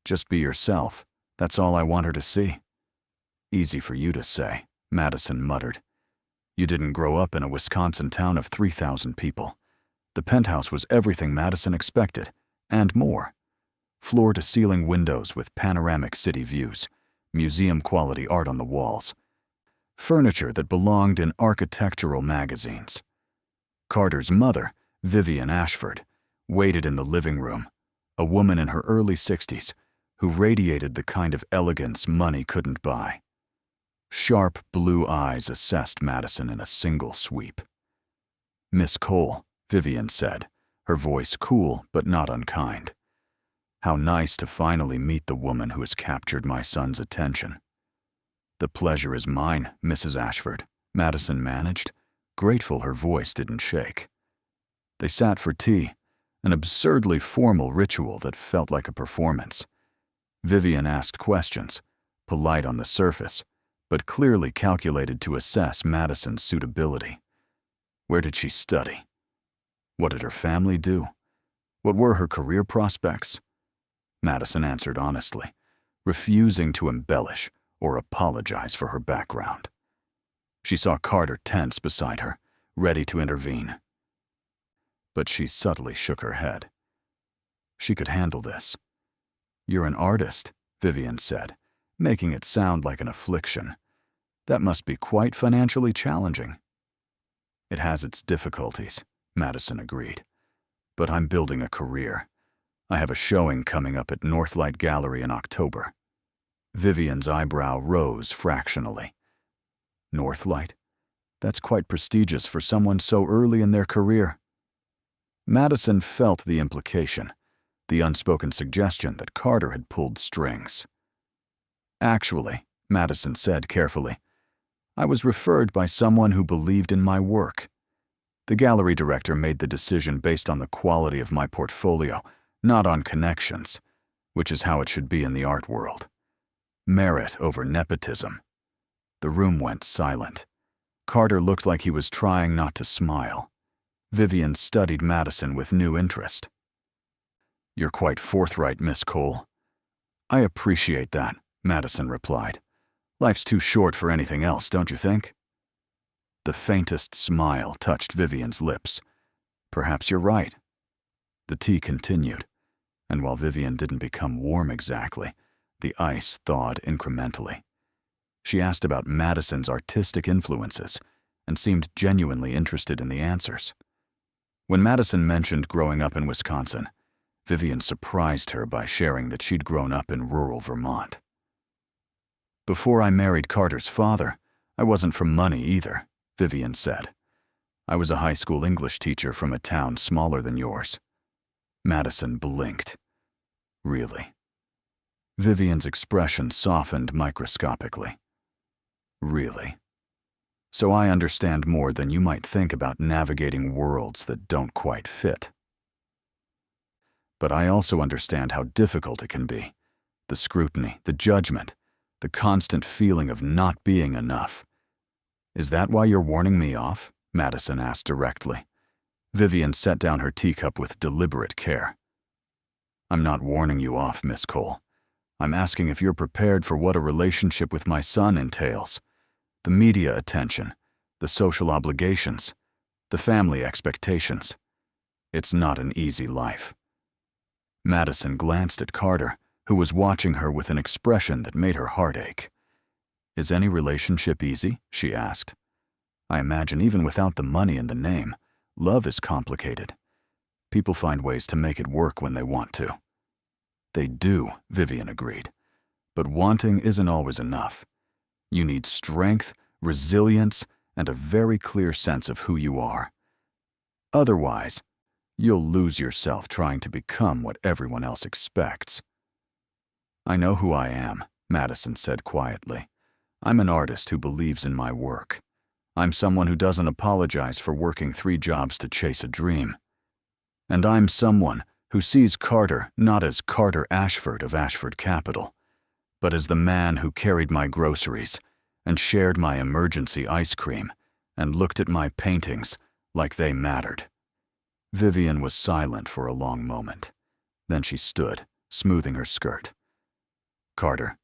"Just be yourself. That's all I want her to see." "Easy for you to say," Madison muttered. "You didn't grow up in a Wisconsin town of 3,000 people. The penthouse was everything Madison expected, and more. Floor-to-ceiling windows with panoramic city views, museum-quality art on the walls, furniture that belonged in architectural magazines. Carter's mother, Vivian Ashford, waited in the living room, a woman in her early 60s who radiated the kind of elegance money couldn't buy. Sharp blue eyes assessed Madison in a single sweep. "Miss Cole," Vivian said, her voice cool but not unkind. "How nice to finally meet the woman who has captured my son's attention." "The pleasure is mine, Mrs. Ashford," Madison managed, grateful her voice didn't shake. They sat for tea, an absurdly formal ritual that felt like a performance. Vivian asked questions, polite on the surface, but clearly calculated to assess Madison's suitability. Where did she study? What did her family do? What were her career prospects? Madison answered honestly, refusing to embellish or apologize for her background. She saw Carter tense beside her, ready to intervene. But she subtly shook her head. She could handle this. "You're an artist," Vivian said, making it sound like an affliction. "That must be quite financially challenging." "It has its difficulties," Madison agreed. "But I'm building a career. I have a showing coming up at Northlight Gallery in October." Vivian's eyebrow rose fractionally. "Northlight? That's quite prestigious for someone so early in their career." Madison felt the implication, the unspoken suggestion that Carter had pulled strings. "Actually," Madison said carefully, "I was referred by someone who believed in my work. The gallery director made the decision based on the quality of my portfolio, not on connections, which is how it should be in the art world. Merit over nepotism." The room went silent. Carter looked like he was trying not to smile. Vivian studied Madison with new interest. "You're quite forthright, Miss Cole." "I appreciate that," Madison replied. "Life's too short for anything else, don't you think?" The faintest smile touched Vivian's lips. "Perhaps you're right." The tea continued, and while Vivian didn't become warm exactly, the ice thawed incrementally. She asked about Madison's artistic influences and seemed genuinely interested in the answers. When Madison mentioned growing up in Wisconsin, Vivian surprised her by sharing that she'd grown up in rural Vermont. "Before I married Carter's father, I wasn't from money either," Vivian said. "I was a high school English teacher from a town smaller than yours." Madison blinked. "Really?" Vivian's expression softened microscopically. "Really? So I understand more than you might think about navigating worlds that don't quite fit. But I also understand how difficult it can be. The scrutiny, the judgment, the constant feeling of not being enough. Is that why you're warning me off?" Madison asked directly. Vivian set down her teacup with deliberate care. "I'm not warning you off, Miss Cole. I'm asking if you're prepared for what a relationship with my son entails. The media attention, the social obligations, the family expectations. It's not an easy life." Madison glanced at Carter, who was watching her with an expression that made her heart ache. "Is any relationship easy?" she asked. "I imagine even without the money in the name, love is complicated. People find ways to make it work when they want to." "They do," Vivian agreed. "But wanting isn't always enough. You need strength, resilience, and a very clear sense of who you are. Otherwise, you'll lose yourself trying to become what everyone else expects." "I know who I am," Madison said quietly. "I'm an artist who believes in my work. I'm someone who doesn't apologize for working 3 jobs to chase a dream. And I'm someone who sees Carter not as Carter Ashford of Ashford Capital, but as the man who carried my groceries and shared my emergency ice cream and looked at my paintings like they mattered." Vivian was silent for a long moment. Then she stood, smoothing her skirt. "Carter,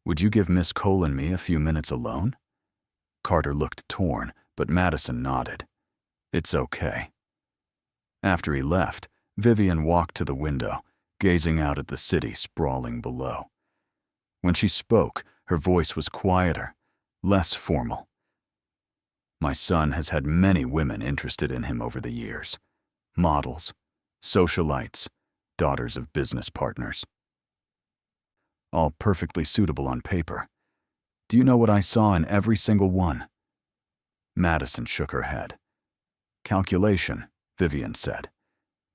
would you give Miss Cole and me a few minutes alone?" Carter looked torn, but Madison nodded. "It's okay." After he left, Vivian walked to the window, gazing out at the city sprawling below. When she spoke, her voice was quieter, less formal. "My son has had many women interested in him over the years. Models, socialites, daughters of business partners. All perfectly suitable on paper. Do you know what I saw in every single one? Madison shook her head. Calculation, Vivian said.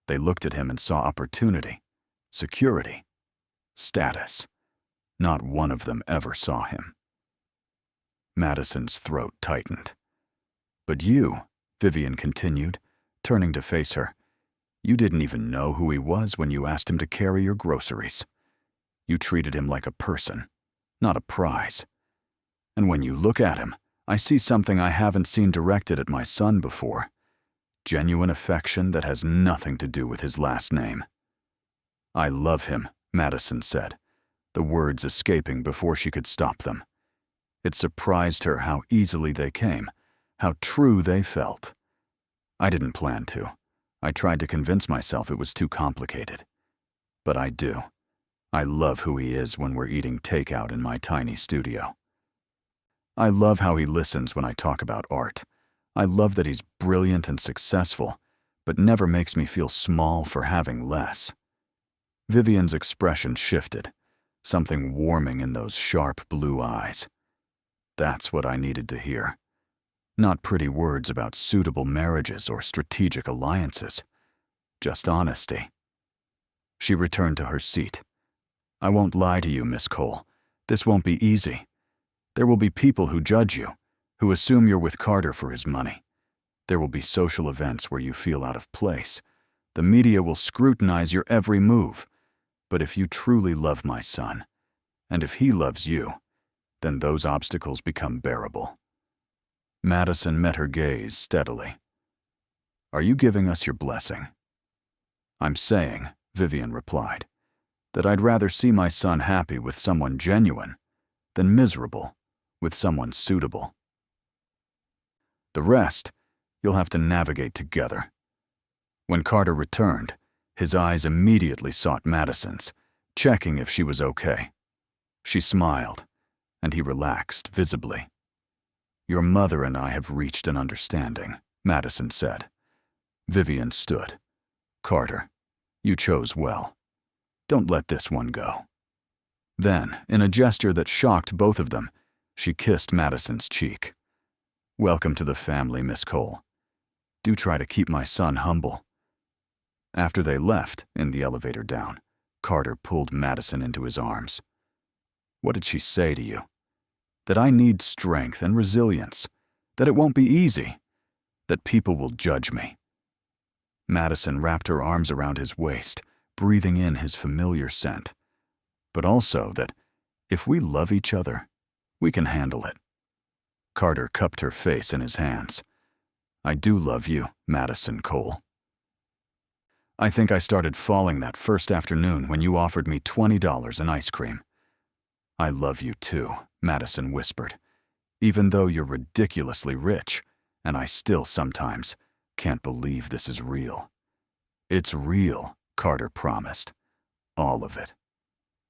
They looked at him and saw opportunity, security, status. Not one of them ever saw him. Madison's throat tightened. But you, Vivian continued, turning to face her, you didn't even know who he was when you asked him to carry your groceries. You treated him like a person, not a prize. And when you look at him, I see something I haven't seen directed at my son before. Genuine affection that has nothing to do with his last name. I love him, Madison said, the words escaping before she could stop them. It surprised her how easily they came, how true they felt. I didn't plan to. I tried to convince myself it was too complicated. But I do. I love who he is when we're eating takeout in my tiny studio. I love how he listens when I talk about art. I love that he's brilliant and successful, but never makes me feel small for having less. Vivian's expression shifted, something warming in those sharp blue eyes. That's what I needed to hear. Not pretty words about suitable marriages or strategic alliances. Just honesty. She returned to her seat. I won't lie to you, Miss Cole. This won't be easy. There will be people who judge you, who assume you're with Carter for his money. There will be social events where you feel out of place. The media will scrutinize your every move. But if you truly love my son, and if he loves you, then those obstacles become bearable. Madison met her gaze steadily. Are you giving us your blessing? I'm saying, Vivian replied, that I'd rather see my son happy with someone genuine than miserable with someone suitable. The rest, you'll have to navigate together. When Carter returned, his eyes immediately sought Madison's, checking if she was okay. She smiled, and he relaxed visibly. Your mother and I have reached an understanding, Madison said. Vivian stood. Carter, you chose well. Don't let this one go. Then, in a gesture that shocked both of them, she kissed Madison's cheek. Welcome to the family, Miss Cole. Do try to keep my son humble. After they left, in the elevator down, Carter pulled Madison into his arms. What did she say to you? That I need strength and resilience, that it won't be easy, that people will judge me. Madison wrapped her arms around his waist, breathing in his familiar scent, but also that if we love each other, we can handle it. Carter cupped her face in his hands. I do love you, Madison Cole. I think I started falling that first afternoon when you offered me $20 in ice cream. I love you too, Madison whispered, even though you're ridiculously rich, and I still sometimes can't believe this is real. It's real, Carter promised. All of it.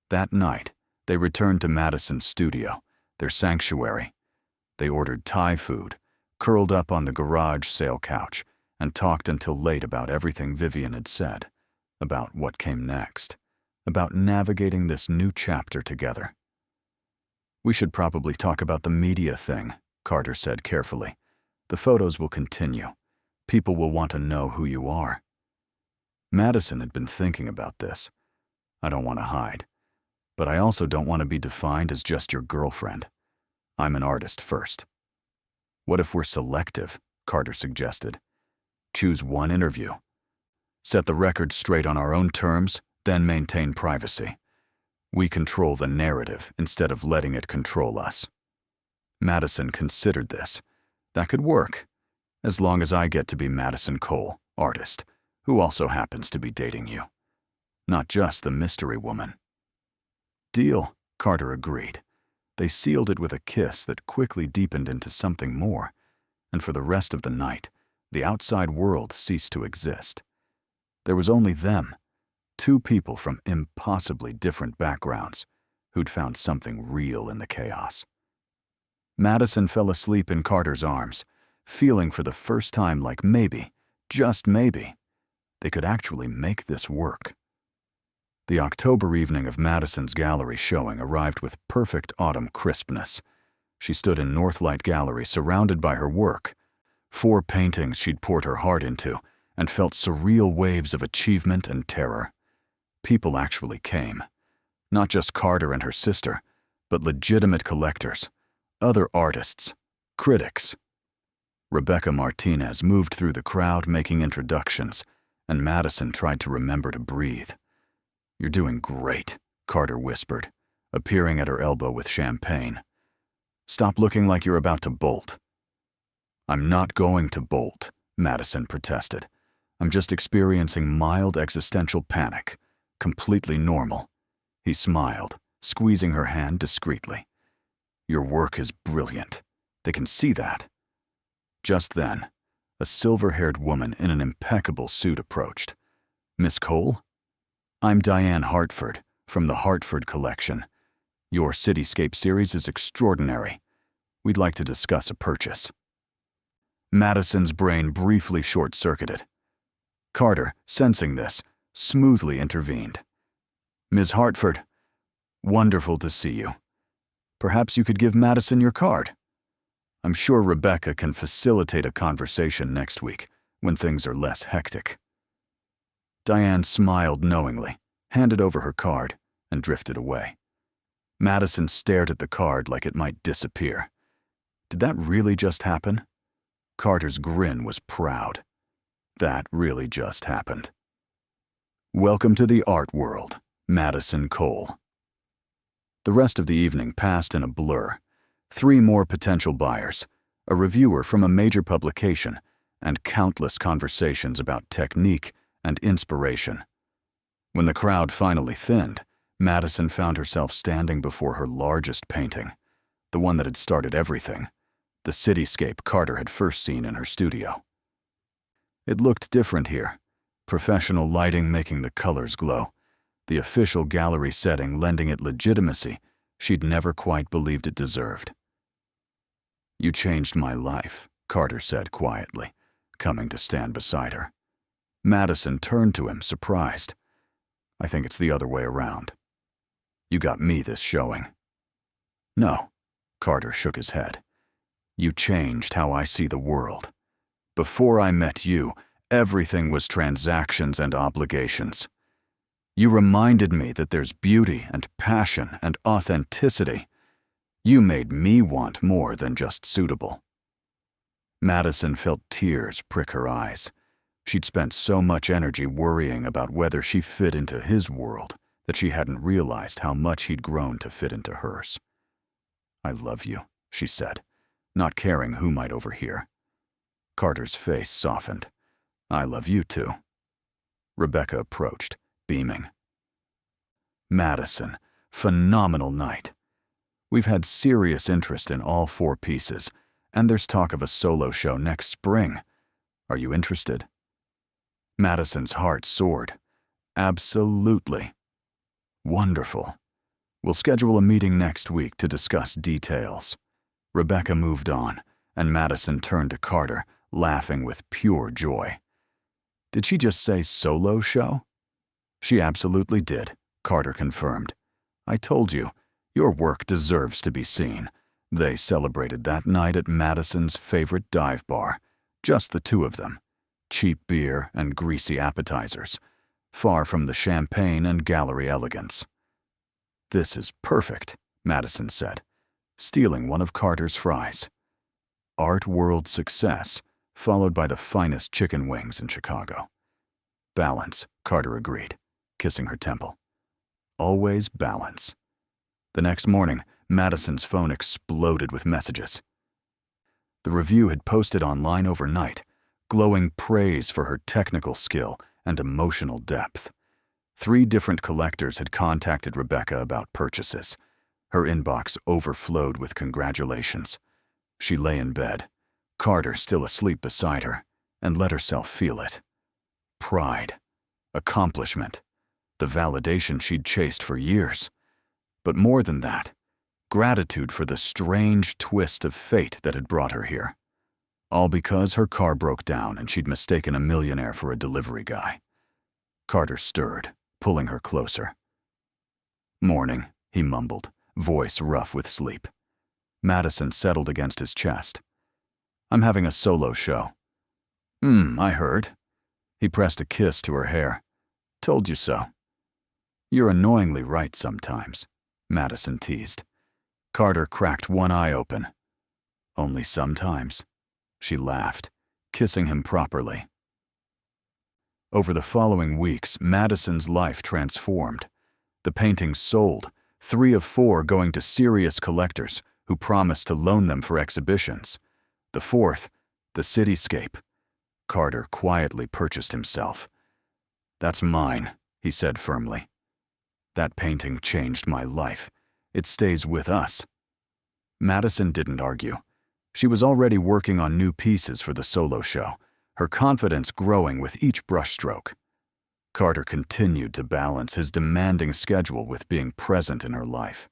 That night, they returned to Madison's studio, their sanctuary. They ordered Thai food, curled up on the garage sale couch, and talked until late about everything Vivian had said, about what came next, about navigating this new chapter together. We should probably talk about the media thing, Carter said carefully. The photos will continue. People will want to know who you are. Madison had been thinking about this. I don't want to hide, but I also don't want to be defined as just your girlfriend. I'm an artist first. What if we're selective? Carter suggested. Choose one interview. Set the record straight on our own terms, then maintain privacy. We control the narrative instead of letting it control us. Madison considered this. That could work, as long as I get to be Madison Cole, artist, who also happens to be dating you. Not just the mystery woman. Deal, Carter agreed. They sealed it with a kiss that quickly deepened into something more, and for the rest of the night, the outside world ceased to exist. There was only them, two people from impossibly different backgrounds, who'd found something real in the chaos. Madison fell asleep in Carter's arms, feeling for the first time like maybe, just maybe, they could actually make this work. The October evening of Madison's gallery showing arrived with perfect autumn crispness. She stood in Northlight Gallery surrounded by her work, 4 paintings she'd poured her heart into, and felt surreal waves of achievement and terror. People actually came. Not just Carter and her sister, but legitimate collectors, other artists, critics. Rebecca Martinez moved through the crowd making introductions, and Madison tried to remember to breathe. "You're doing great," Carter whispered, appearing at her elbow with champagne. "Stop looking like you're about to bolt." "I'm not going to bolt," Madison protested. "I'm just experiencing mild existential panic. Completely normal." He smiled, squeezing her hand discreetly. "Your work is brilliant. They can see that." Just then, a silver-haired woman in an impeccable suit approached. "Miss Cole? I'm Diane Hartford, from the Hartford Collection. Your Cityscape series is extraordinary. We'd like to discuss a purchase." Madison's brain briefly short-circuited. Carter, sensing this, smoothly intervened. "Ms. Hartford, wonderful to see you. Perhaps you could give Madison your card. I'm sure Rebecca can facilitate a conversation next week when things are less hectic." Diane smiled knowingly, handed over her card, and drifted away. Madison stared at the card like it might disappear. Did that really just happen? Carter's grin was proud. That really just happened. Welcome to the art world, Madison Cole. The rest of the evening passed in a blur. 3 more potential buyers, a reviewer from a major publication, and countless conversations about technique and inspiration. When the crowd finally thinned, Madison found herself standing before her largest painting, the one that had started everything, the cityscape Carter had first seen in her studio. It looked different here, professional lighting making the colors glow, the official gallery setting lending it legitimacy she'd never quite believed it deserved. "You changed my life," Carter said quietly, coming to stand beside her. Madison turned to him, surprised. "I think it's the other way around. You got me this showing." "No," Carter shook his head. "You changed how I see the world. Before I met you, everything was transactions and obligations. You reminded me that there's beauty and passion and authenticity. You made me want more than just suitable." Madison felt tears prick her eyes. She'd spent so much energy worrying about whether she fit into his world that she hadn't realized how much he'd grown to fit into hers. "I love you," she said, not caring who might overhear. Carter's face softened. "I love you too." Rebecca approached, beaming. "Madison, phenomenal night. We've had serious interest in all 4 pieces, and there's talk of a solo show next spring. Are you interested?" Madison's heart soared. "Absolutely." "Wonderful. We'll schedule a meeting next week to discuss details." Rebecca moved on, and Madison turned to Carter, laughing with pure joy. "Did she just say solo show?" "She absolutely did," Carter confirmed. "I told you, your work deserves to be seen." They celebrated that night at Madison's favorite dive bar, just the 2 of them. Cheap beer and greasy appetizers, far from the champagne and gallery elegance. "This is perfect," Madison said, stealing one of Carter's fries. Art world success, followed by the finest chicken wings in Chicago. "Balance," Carter agreed, kissing her temple. "Always balance." The next morning, Madison's phone exploded with messages. The review had posted online overnight, glowing praise for her technical skill and emotional depth. 3 different collectors had contacted Rebecca about purchases. Her inbox overflowed with congratulations. She lay in bed, Carter still asleep beside her, and let herself feel it. Pride, accomplishment, the validation she'd chased for years. But more than that, gratitude for the strange twist of fate that had brought her here. All because her car broke down and she'd mistaken a millionaire for a delivery guy. Carter stirred, pulling her closer. "Morning," he mumbled, voice rough with sleep. Madison settled against his chest. "I'm having a solo show." I heard." He pressed a kiss to her hair. "Told you so." "You're annoyingly right sometimes," Madison teased. Carter cracked one eye open. "Only sometimes." She laughed, kissing him properly. Over the following weeks, Madison's life transformed. The paintings sold, 3 of 4 going to serious collectors who promised to loan them for exhibitions. The 4th, the cityscape, Carter quietly purchased himself. "That's mine," he said firmly. "That painting changed my life. It stays with us." Madison didn't argue. She was already working on new pieces for the solo show, her confidence growing with each brushstroke. Carter continued to balance his demanding schedule with being present in her life.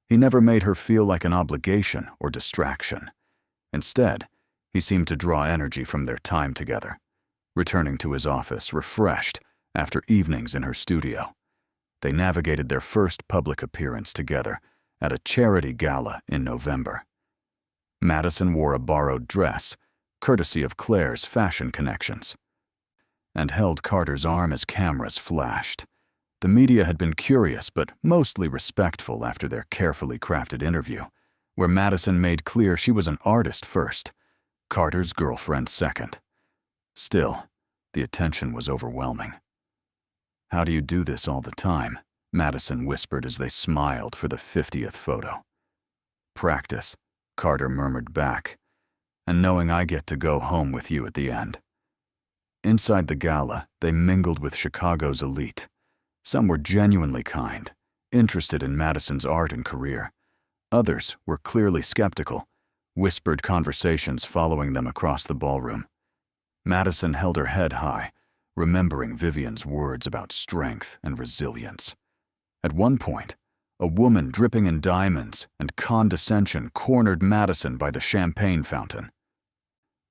He never made her feel like an obligation or distraction. Instead, he seemed to draw energy from their time together, returning to his office refreshed after evenings in her studio. They navigated their first public appearance together at a charity gala in November. Madison wore a borrowed dress, courtesy of Claire's fashion connections, and held Carter's arm as cameras flashed. The media had been curious but mostly respectful after their carefully crafted interview, where Madison made clear she was an artist first, Carter's girlfriend second. Still, the attention was overwhelming. "How do you do this all the time?" Madison whispered as they smiled for the 50th photo. "Practice," Carter murmured back, "and knowing I get to go home with you at the end." Inside the gala, they mingled with Chicago's elite. Some were genuinely kind, interested in Madison's art and career. Others were clearly skeptical, whispered conversations following them across the ballroom. Madison held her head high, remembering Vivian's words about strength and resilience. At one point, a woman dripping in diamonds and condescension cornered Madison by the champagne fountain.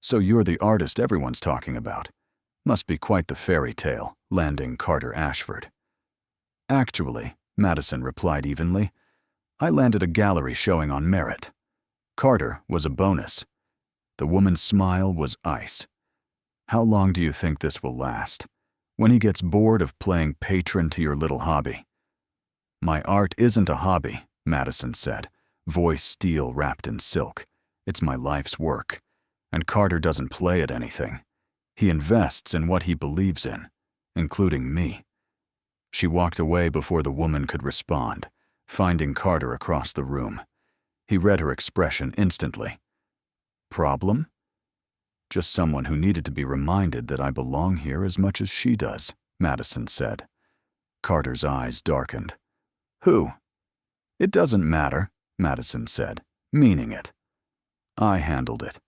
"So you're the artist everyone's talking about. Must be quite the fairy tale, landing Carter Ashford." "Actually," Madison replied evenly, "I landed a gallery showing on merit. Carter was a bonus." The woman's smile was ice. "How long do you think this will last? When he gets bored of playing patron to your little hobby?" "My art isn't a hobby," Madison said, voice steel wrapped in silk. "It's my life's work. And Carter doesn't play at anything. He invests in what he believes in, including me." She walked away before the woman could respond, finding Carter across the room. He read her expression instantly. "Problem?" "Just someone who needed to be reminded that I belong here as much as she does," Madison said. Carter's eyes darkened. "Who?" "It doesn't matter," Madison said, meaning it. "I handled it."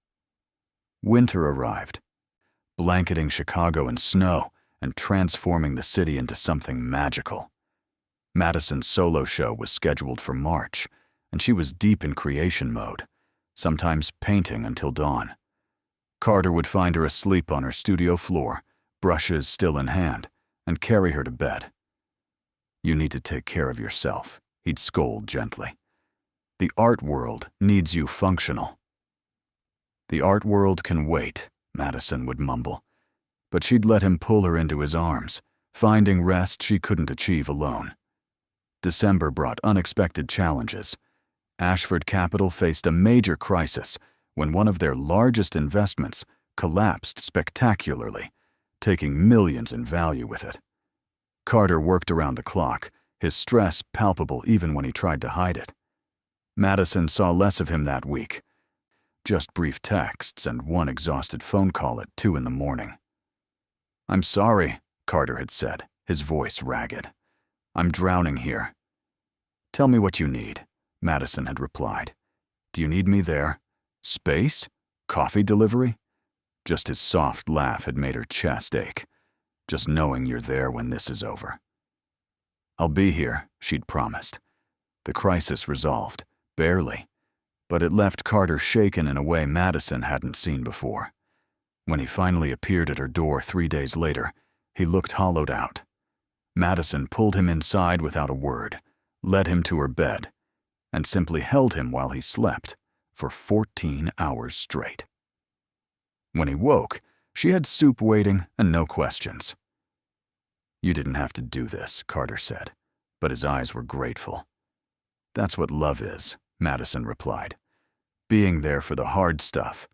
Winter arrived, blanketing Chicago in snow and transforming the city into something magical. Madison's solo show was scheduled for March, and she was deep in creation mode, sometimes painting until dawn. Carter would find her asleep on her studio floor, brushes still in hand, and carry her to bed. "You need to take care of yourself," he'd scold gently. "The art world needs you functional." "The art world can wait," Madison would mumble. But she'd let him pull her into his arms, finding rest she couldn't achieve alone. December brought unexpected challenges. Ashford Capital faced a major crisis when one of their largest investments collapsed spectacularly, taking millions in value with it. Carter worked around the clock, his stress palpable even when he tried to hide it. Madison saw less of him that week, just brief texts and one exhausted phone call at 2 in the morning. "I'm sorry," Carter had said, his voice ragged. "I'm drowning here." "Tell me what you need," Madison had replied. "Do you need me there? Space? Coffee delivery?" Just his soft laugh had made her chest ache, just knowing you're there when this is over. "I'll be here," she'd promised. The crisis resolved, barely, but it left Carter shaken in a way Madison hadn't seen before. When he finally appeared at her door 3 days later, he looked hollowed out. Madison pulled him inside without a word, led him to her bed, and simply held him while he slept for 14 hours straight. When he woke, she had soup waiting and no questions. "You didn't have to do this," Carter said, but his eyes were grateful. "That's what love is," Madison replied. "Being there for the hard stuff,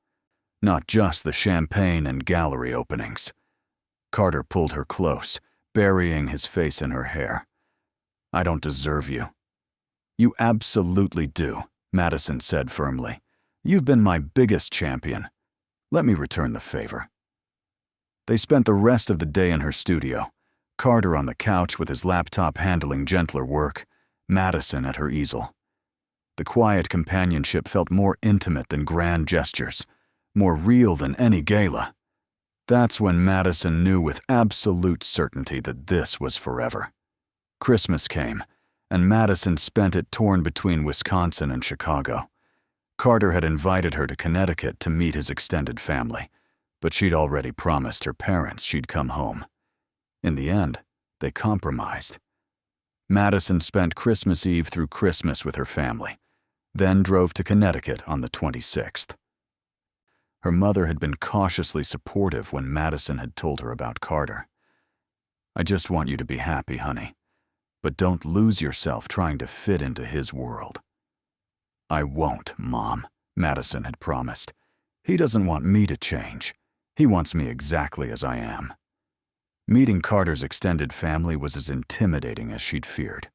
not just the champagne and gallery openings." Carter pulled her close, burying his face in her hair. "I don't deserve you." "You absolutely do," Madison said firmly. "You've been my biggest champion. Let me return the favor." They spent the rest of the day in her studio, Carter on the couch with his laptop handling gentler work, Madison at her easel. The quiet companionship felt more intimate than grand gestures, more real than any gala. That's when Madison knew with absolute certainty that this was forever. Christmas came, and Madison spent it torn between Wisconsin and Chicago. Carter had invited her to Connecticut to meet his extended family, but she'd already promised her parents she'd come home. In the end, they compromised. Madison spent Christmas Eve through Christmas with her family, then drove to Connecticut on the 26th. Her mother had been cautiously supportive when Madison had told her about Carter. "I just want you to be happy, honey, but don't lose yourself trying to fit into his world." "I won't, Mom," Madison had promised. "He doesn't want me to change. He wants me exactly as I am." Meeting Carter's extended family was as intimidating as she'd feared.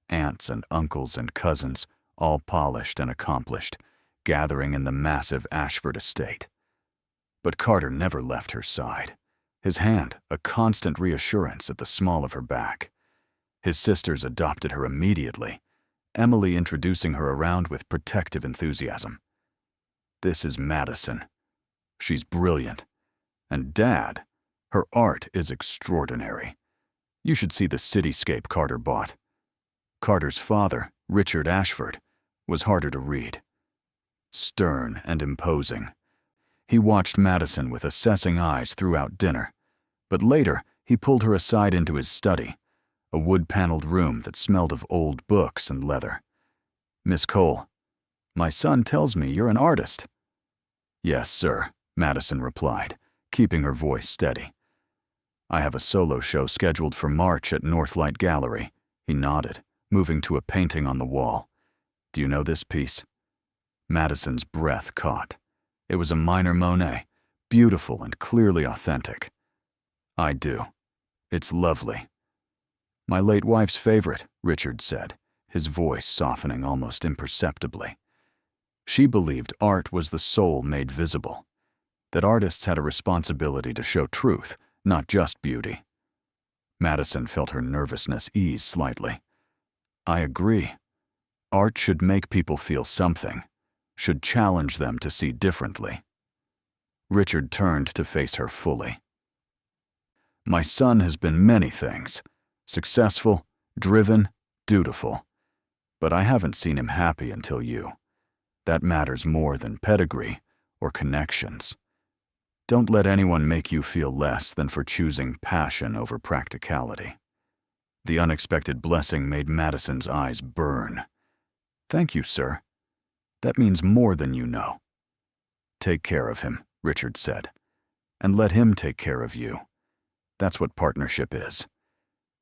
Aunts and uncles and cousins, all polished and accomplished, gathering in the massive Ashford estate. But Carter never left her side, his hand a constant reassurance at the small of her back. His sisters adopted her immediately, Emily introducing her around with protective enthusiasm. "This is Madison. She's brilliant. And Dad, her art is extraordinary. You should see the cityscape Carter bought." Carter's father, Richard Ashford, was harder to read. Stern and imposing. He watched Madison with assessing eyes throughout dinner, but later he pulled her aside into his study, a wood-paneled room that smelled of old books and leather. "Miss Cole, my son tells me you're an artist." "Yes, sir," Madison replied, keeping her voice steady. "I have a solo show scheduled for March at Northlight Gallery." He nodded, moving to a painting on the wall. "Do you know this piece?" Madison's breath caught. It was a minor Monet, beautiful and clearly authentic. "I do. It's lovely." "My late wife's favorite," Richard said, his voice softening almost imperceptibly. She believed art was the soul made visible, that artists had a responsibility to show truth, not just beauty. Madison felt her nervousness ease slightly. "I agree. Art should make people feel something, should challenge them to see differently." Richard turned to face her fully. "My son has been many things, successful, driven, dutiful. But I haven't seen him happy until you. That matters more than pedigree or connections. Don't let anyone make you feel less than for choosing passion over practicality." The unexpected blessing made Madison's eyes burn. "Thank you, sir. That means more than you know." "Take care of him," Richard said, "and let him take care of you. That's what partnership is."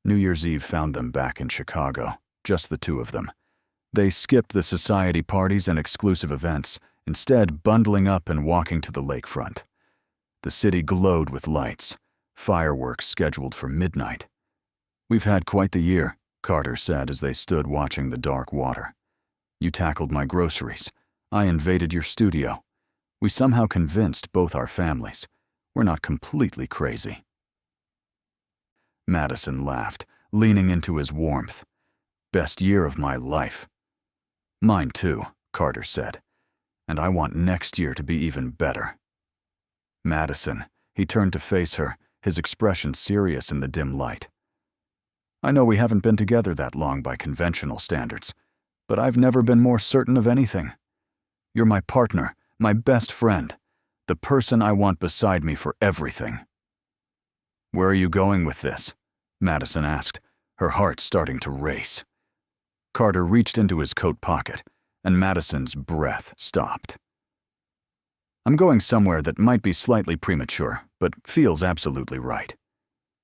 New Year's Eve found them back in Chicago, just the two of them. They skipped the society parties and exclusive events, instead bundling up and walking to the lakefront. The city glowed with lights, fireworks scheduled for midnight. "We've had quite the year," Carter said as they stood watching the dark water. "You tackled my groceries. I invaded your studio. We somehow convinced both our families. We're not completely crazy." Madison laughed, leaning into his warmth. "Best year of my life." "Mine too," Carter said. "And I want next year to be even better." "Madison," he turned to face her, his expression serious in the dim light. "I know we haven't been together that long by conventional standards, but I've never been more certain of anything. You're my partner, my best friend, the person I want beside me for everything." "Where are you going with this?" Madison asked, her heart starting to race. Carter reached into his coat pocket, and Madison's breath stopped. "I'm going somewhere that might be slightly premature, but feels absolutely right."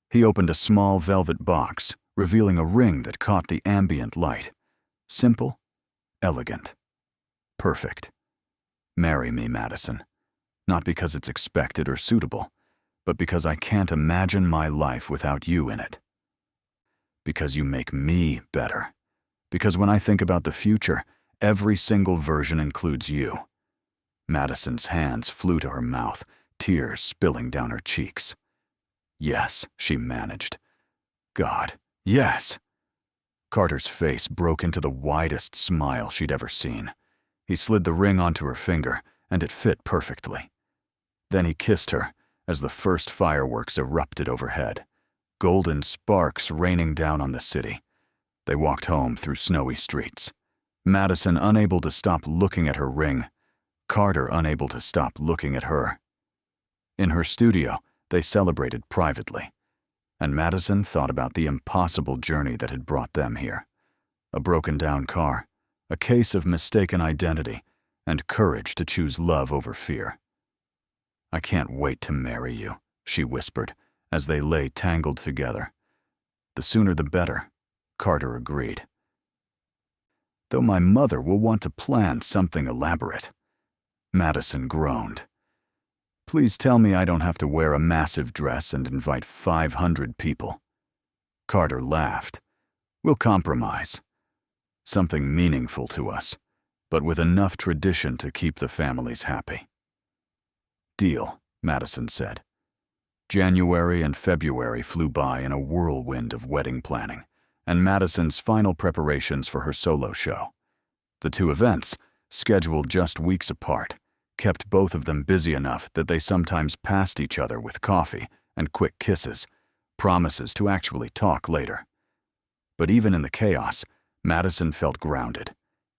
He opened a small velvet box, revealing a ring that caught the ambient light. Simple, elegant, perfect. "Marry me, Madison. Not because it's expected or suitable, but because I can't imagine my life without you in it. Because you make me better. Because when I think about the future, every single version includes you." Madison's hands flew to her mouth, tears spilling down her cheeks. "Yes," she managed. "God, yes." Carter's face broke into the widest smile she'd ever seen. He slid the ring onto her finger, and it fit perfectly. Then he kissed her as the first fireworks erupted overhead, golden sparks raining down on the city. They walked home through snowy streets. Madison unable to stop looking at her ring, Carter unable to stop looking at her. In her studio, they celebrated privately, and Madison thought about the impossible journey that had brought them here. A broken-down car, a case of mistaken identity, and courage to choose love over fear. "I can't wait to marry you," she whispered, as they lay tangled together. "The sooner the better," Carter agreed. "Though my mother will want to plan something elaborate." Madison groaned. "Please tell me I don't have to wear a massive dress and invite 500 people." Carter laughed. "We'll compromise. Something meaningful to us, but with enough tradition to keep the families happy." "Deal," Madison said. January and February flew by in a whirlwind of wedding planning, and Madison's final preparations for her solo show. The two events, scheduled just weeks apart, kept both of them busy enough that they sometimes passed each other with coffee and quick kisses, promises to actually talk later. But even in the chaos, Madison felt grounded.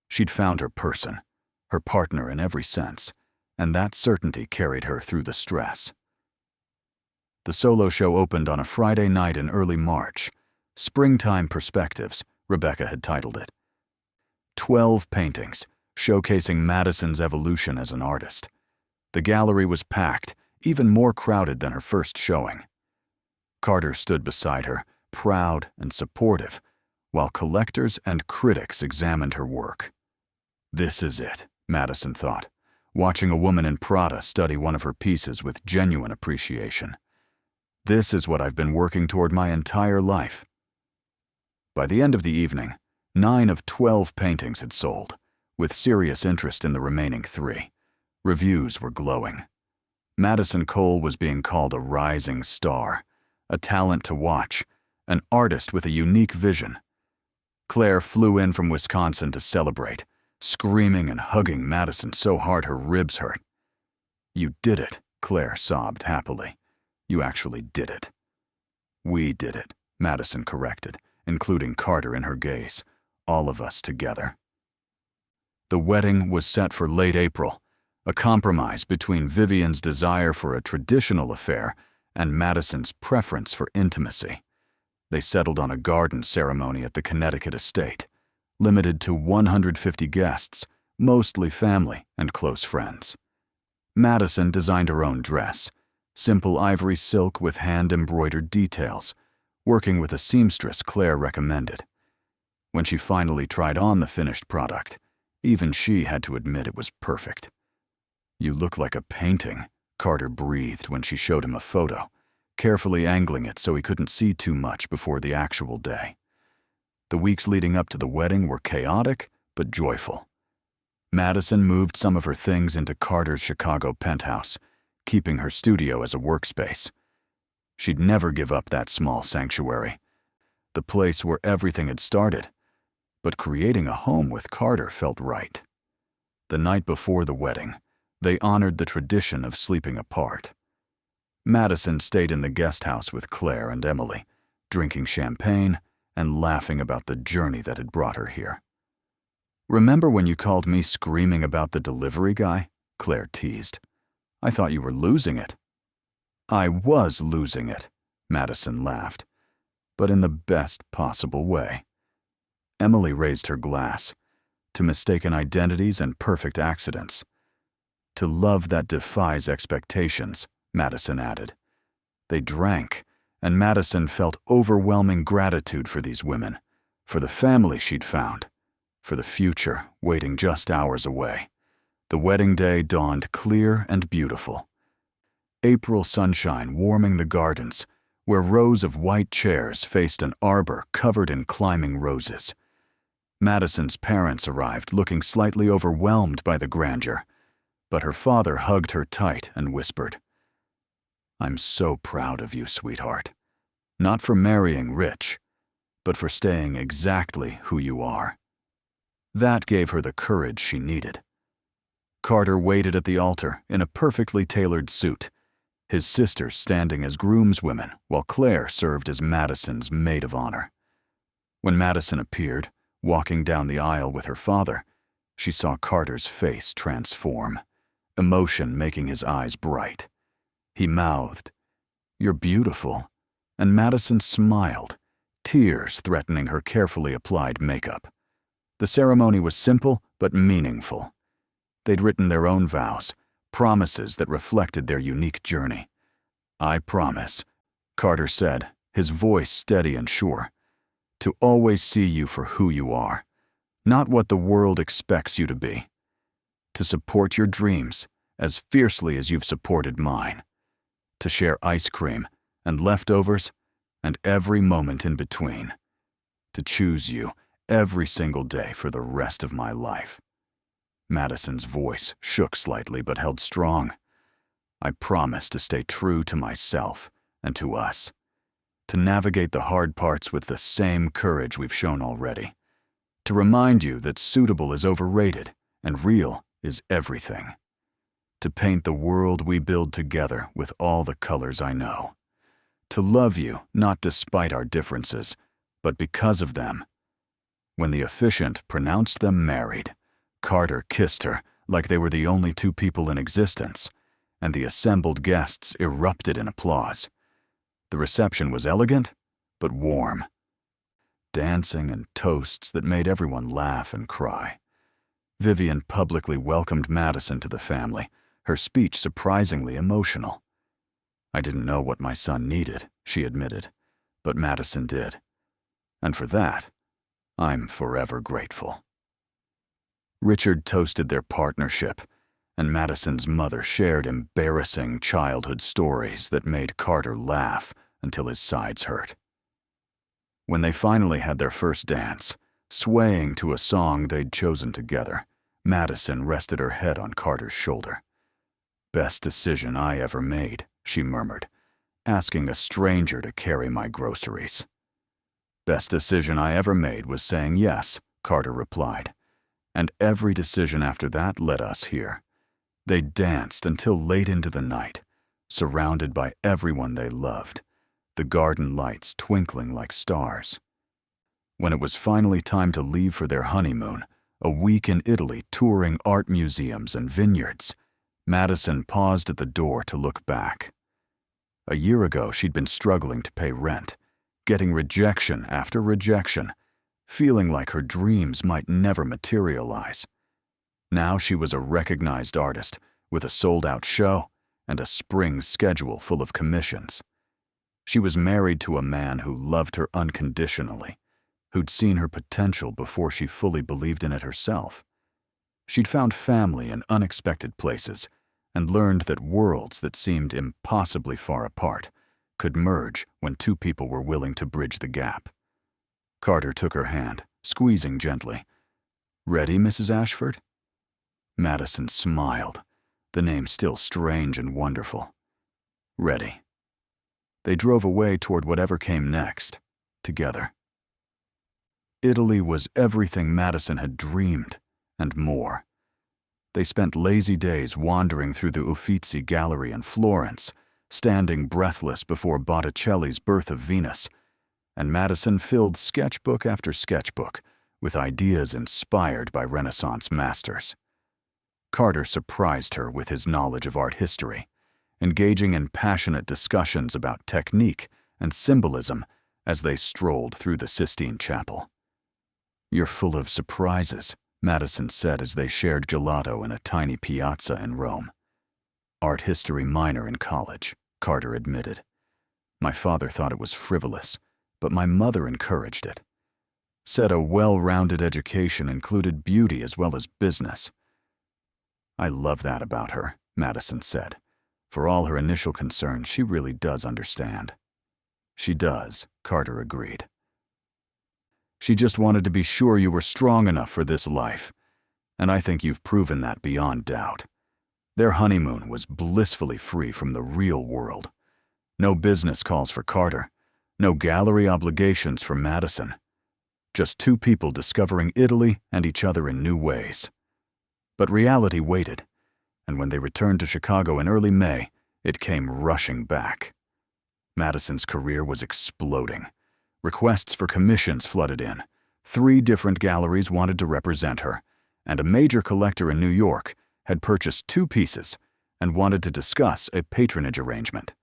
She'd found her person, her partner in every sense, and that certainty carried her through the stress. The solo show opened on a Friday night in early March. Springtime Perspectives, Rebecca had titled it. 12 paintings, showcasing Madison's evolution as an artist. The gallery was packed, even more crowded than her first showing. Carter stood beside her, proud and supportive, while collectors and critics examined her work. This is it, Madison thought, watching a woman in Prada study one of her pieces with genuine appreciation. This is what I've been working toward my entire life. By the end of the evening, 9 of 12 paintings had sold, with serious interest in the remaining 3. Reviews were glowing. Madison Cole was being called a rising star, a talent to watch, an artist with a unique vision. Claire flew in from Wisconsin to celebrate, screaming and hugging Madison so hard her ribs hurt. "You did it," Claire sobbed happily. "You actually did it." "We did it," Madison corrected, including Carter in her gaze. "All of us together." The wedding was set for late April, a compromise between Vivian's desire for a traditional affair and Madison's preference for intimacy. They settled on a garden ceremony at the Connecticut estate, limited to 150 guests, mostly family and close friends. Madison designed her own dress, simple ivory silk with hand-embroidered details, working with a seamstress Claire recommended. When she finally tried on the finished product, even she had to admit it was perfect. "You look like a painting," Carter breathed when she showed him a photo, carefully angling it so he couldn't see too much before the actual day. The weeks leading up to the wedding were chaotic but joyful. Madison moved some of her things into Carter's Chicago penthouse, keeping her studio as a workspace. She'd never give up that small sanctuary, the place where everything had started, but creating a home with Carter felt right. The night before the wedding, they honored the tradition of sleeping apart. Madison stayed in the guest house with Claire and Emily, drinking champagne and laughing about the journey that had brought her here. "Remember when you called me screaming about the delivery guy?" Claire teased. "I thought you were losing it." "I was losing it," Madison laughed. but in the best possible way. Emily raised her glass to mistaken identities and perfect accidents. To love that defies expectations, Madison added. They drank, and Madison felt overwhelming gratitude for these women, for the family she'd found, for the future waiting just hours away. The wedding day dawned clear and beautiful. April sunshine warming the gardens, where rows of white chairs faced an arbor covered in climbing roses. Madison's parents arrived looking slightly overwhelmed by the grandeur, but her father hugged her tight and whispered, "I'm so proud of you, sweetheart. Not for marrying rich, but for staying exactly who you are." That gave her the courage she needed. Carter waited at the altar in a perfectly tailored suit, his sisters standing as groomswomen while Claire served as Madison's maid of honor. When Madison appeared, walking down the aisle with her father, she saw Carter's face transform, emotion making his eyes bright. He mouthed, "You're beautiful," and Madison smiled, tears threatening her carefully applied makeup. The ceremony was simple but meaningful. They'd written their own vows, promises that reflected their unique journey. "I promise," Carter said, his voice steady and sure, "to always see you for who you are, not what the world expects you to be. To support your dreams as fiercely as you've supported mine. To share ice cream and leftovers and every moment in between. To choose you every single day for the rest of my life." Madison's voice shook slightly but held strong. "I promise to stay true to myself and to us. To navigate the hard parts with the same courage we've shown already. To remind you that suitable is overrated and real is everything. To paint the world we build together with all the colors I know. To love you not despite our differences, but because of them." When the officiant pronounced them married, Carter kissed her like they were the only two people in existence, and the assembled guests erupted in applause. The reception was elegant, but warm. Dancing and toasts that made everyone laugh and cry. Vivian publicly welcomed Madison to the family, her speech surprisingly emotional. "I didn't know what my son needed," she admitted, "but Madison did. And for that, I'm forever grateful." Richard toasted their partnership, and Madison's mother shared embarrassing childhood stories that made Carter laugh until his sides hurt. When they finally had their first dance, swaying to a song they'd chosen together, Madison rested her head on Carter's shoulder. "Best decision I ever made," she murmured, "asking a stranger to carry my groceries." "Best decision I ever made was saying yes," Carter replied. "And every decision after that led us here." They danced until late into the night, surrounded by everyone they loved, the garden lights twinkling like stars. When it was finally time to leave for their honeymoon, a week in Italy touring art museums and vineyards, Madison paused at the door to look back. A year ago, she'd been struggling to pay rent, getting rejection after rejection, feeling like her dreams might never materialize. Now she was a recognized artist with a sold-out show and a spring schedule full of commissions. She was married to a man who loved her unconditionally, who'd seen her potential before she fully believed in it herself. She'd found family in unexpected places and learned that worlds that seemed impossibly far apart could merge when two people were willing to bridge the gap. Carter took her hand, squeezing gently. "Ready, Mrs. Ashford?" Madison smiled, the name still strange and wonderful. "Ready." They drove away toward whatever came next, together. Italy was everything Madison had dreamed, and more. They spent lazy days wandering through the Uffizi Gallery in Florence, standing breathless before Botticelli's Birth of Venus, and Madison filled sketchbook after sketchbook with ideas inspired by Renaissance masters. Carter surprised her with his knowledge of art history, engaging in passionate discussions about technique and symbolism as they strolled through the Sistine Chapel. "You're full of surprises," Madison said as they shared gelato in a tiny piazza in Rome. "Art history minor in college," Carter admitted. "My father thought it was frivolous, but my mother encouraged it. Said a well-rounded education included beauty as well as business." "I love that about her," Madison said. "For all her initial concerns, she really does understand." "She does," Carter agreed. "She just wanted to be sure you were strong enough for this life, and I think you've proven that beyond doubt." Their honeymoon was blissfully free from the real world. No business calls for Carter, no gallery obligations for Madison. Just two people discovering Italy and each other in new ways. But reality waited, and when they returned to Chicago in early May, it came rushing back. Madison's career was exploding. Requests for commissions flooded in. 3 different galleries wanted to represent her, and a major collector in New York had purchased 2 pieces and wanted to discuss a patronage arrangement.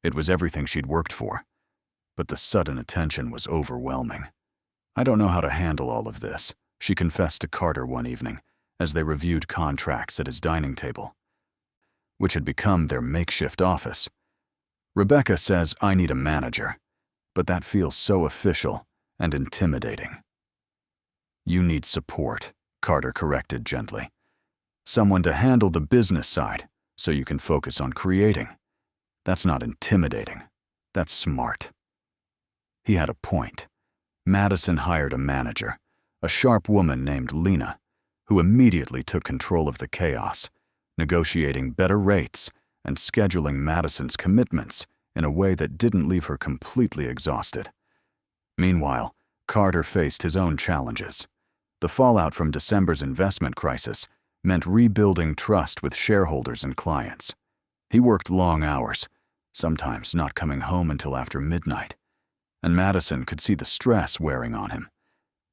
It was everything she'd worked for, but the sudden attention was overwhelming. "I don't know how to handle all of this," she confessed to Carter one evening as they reviewed contracts at his dining table, which had become their makeshift office. "Rebecca says I need a manager, but that feels so official and intimidating." "You need support," Carter corrected gently. "Someone to handle the business side so you can focus on creating. That's not intimidating. That's smart." He had a point. Madison hired a manager, a sharp woman named Lena, who immediately took control of the chaos, negotiating better rates and scheduling Madison's commitments in a way that didn't leave her completely exhausted. Meanwhile, Carter faced his own challenges. The fallout from December's investment crisis meant rebuilding trust with shareholders and clients. He worked long hours, sometimes not coming home until after midnight, and Madison could see the stress wearing on him.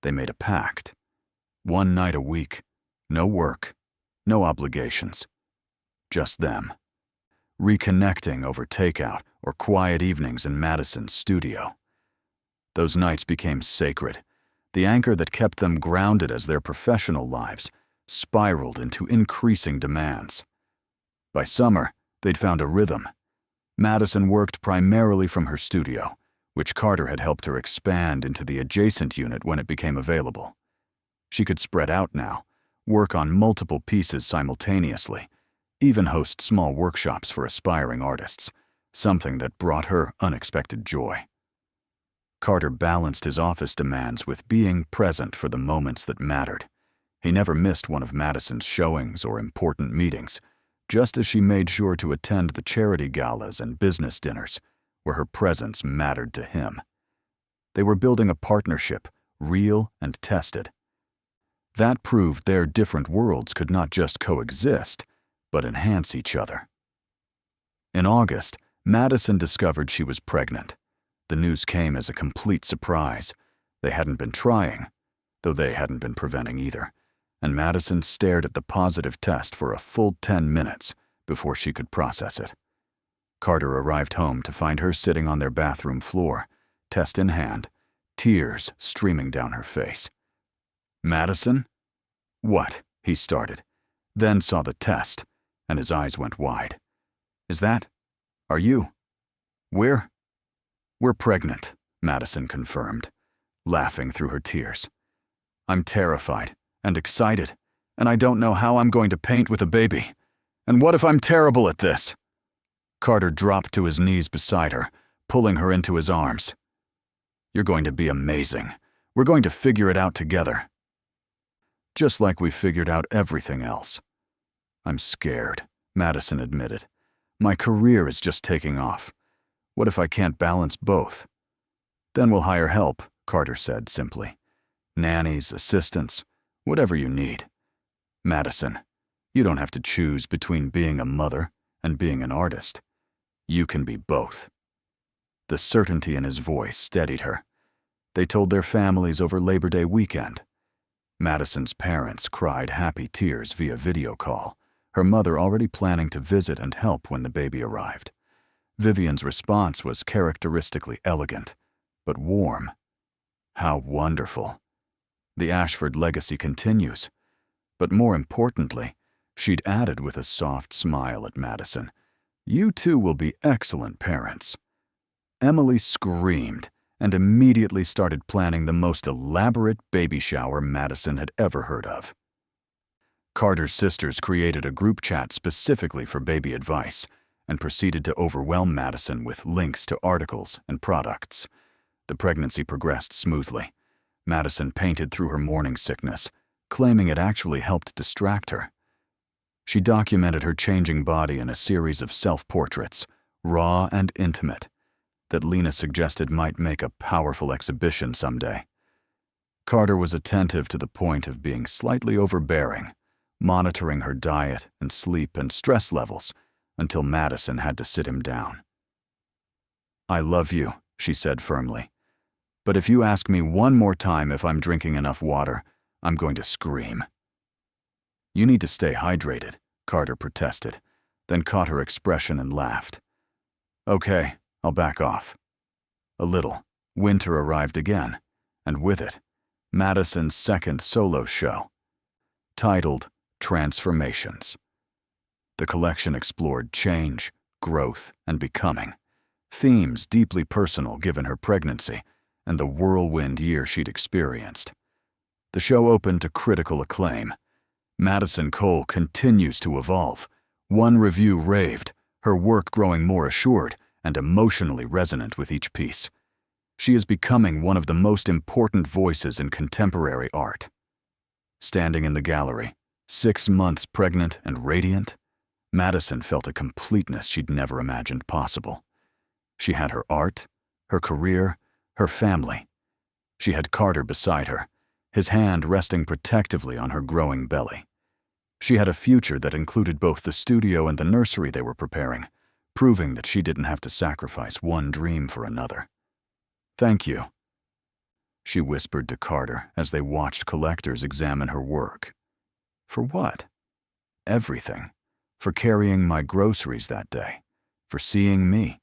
They made a pact. 1 night a week, no work, no obligations. Just them. Reconnecting over takeout or quiet evenings in Madison's studio. Those nights became sacred, the anchor that kept them grounded as their professional lives spiraled into increasing demands. By summer, they'd found a rhythm. Madison worked primarily from her studio, which Carter had helped her expand into the adjacent unit when it became available. She could spread out now, work on multiple pieces simultaneously, even host small workshops for aspiring artists, something that brought her unexpected joy. Carter balanced his office demands with being present for the moments that mattered. He never missed one of Madison's showings or important meetings, just as she made sure to attend the charity galas and business dinners, where her presence mattered to him. They were building a partnership, real and tested. That proved their different worlds could not just coexist, but enhance each other. In August, Madison discovered she was pregnant. The news came as a complete surprise. They hadn't been trying, though they hadn't been preventing either, and Madison stared at the positive test for a full 10 minutes before she could process it. Carter arrived home to find her sitting on their bathroom floor, test in hand, tears streaming down her face. "Madison?" "What?" he started, then saw the test, and his eyes went wide. Are you? We're pregnant," Madison confirmed, laughing through her tears. "I'm terrified and excited, and I don't know how I'm going to paint with a baby. And what if I'm terrible at this?" Carter dropped to his knees beside her, pulling her into his arms. "You're going to be amazing. We're going to figure it out together. Just like we figured out everything else." "I'm scared," Madison admitted. "My career is just taking off. What if I can't balance both?" "Then we'll hire help," Carter said simply. "Nannies, assistants, whatever you need. Madison, you don't have to choose between being a mother and being an artist. You can be both." The certainty in his voice steadied her. They told their families over Labor Day weekend. Madison's parents cried happy tears via video call, her mother already planning to visit and help when the baby arrived. Vivian's response was characteristically elegant, but warm. How wonderful. The Ashford legacy continues. But more importantly, she'd added with a soft smile at Madison, "You two will be excellent parents." Emily screamed and immediately started planning the most elaborate baby shower Madison had ever heard of. Carter's sisters created a group chat specifically for baby advice and proceeded to overwhelm Madison with links to articles and products. The pregnancy progressed smoothly. Madison painted through her morning sickness, claiming it actually helped distract her. She documented her changing body in a series of self-portraits, raw and intimate, that Lena suggested might make a powerful exhibition someday. Carter was attentive to the point of being slightly overbearing, monitoring her diet and sleep and stress levels until Madison had to sit him down. "I love you," she said firmly. "But if you ask me one more time if I'm drinking enough water, I'm going to scream." "You need to stay hydrated," Carter protested, then caught her expression and laughed. "Okay, I'll back off." A little, winter arrived again, and with it, Madison's second solo show, titled Transformations. The collection explored change, growth, and becoming, themes deeply personal given her pregnancy and the whirlwind year she'd experienced. The show opened to critical acclaim. Madison Cole continues to evolve. One review raved, her work growing more assured and emotionally resonant with each piece. She is becoming one of the most important voices in contemporary art. Standing in the gallery, 6 months pregnant and radiant, Madison felt a completeness she'd never imagined possible. She had her art, her career, her family. She had Carter beside her, his hand resting protectively on her growing belly. She had a future that included both the studio and the nursery they were preparing, proving that she didn't have to sacrifice one dream for another. "Thank you," she whispered to Carter as they watched collectors examine her work. "For what?" "Everything. For carrying my groceries that day. For seeing me.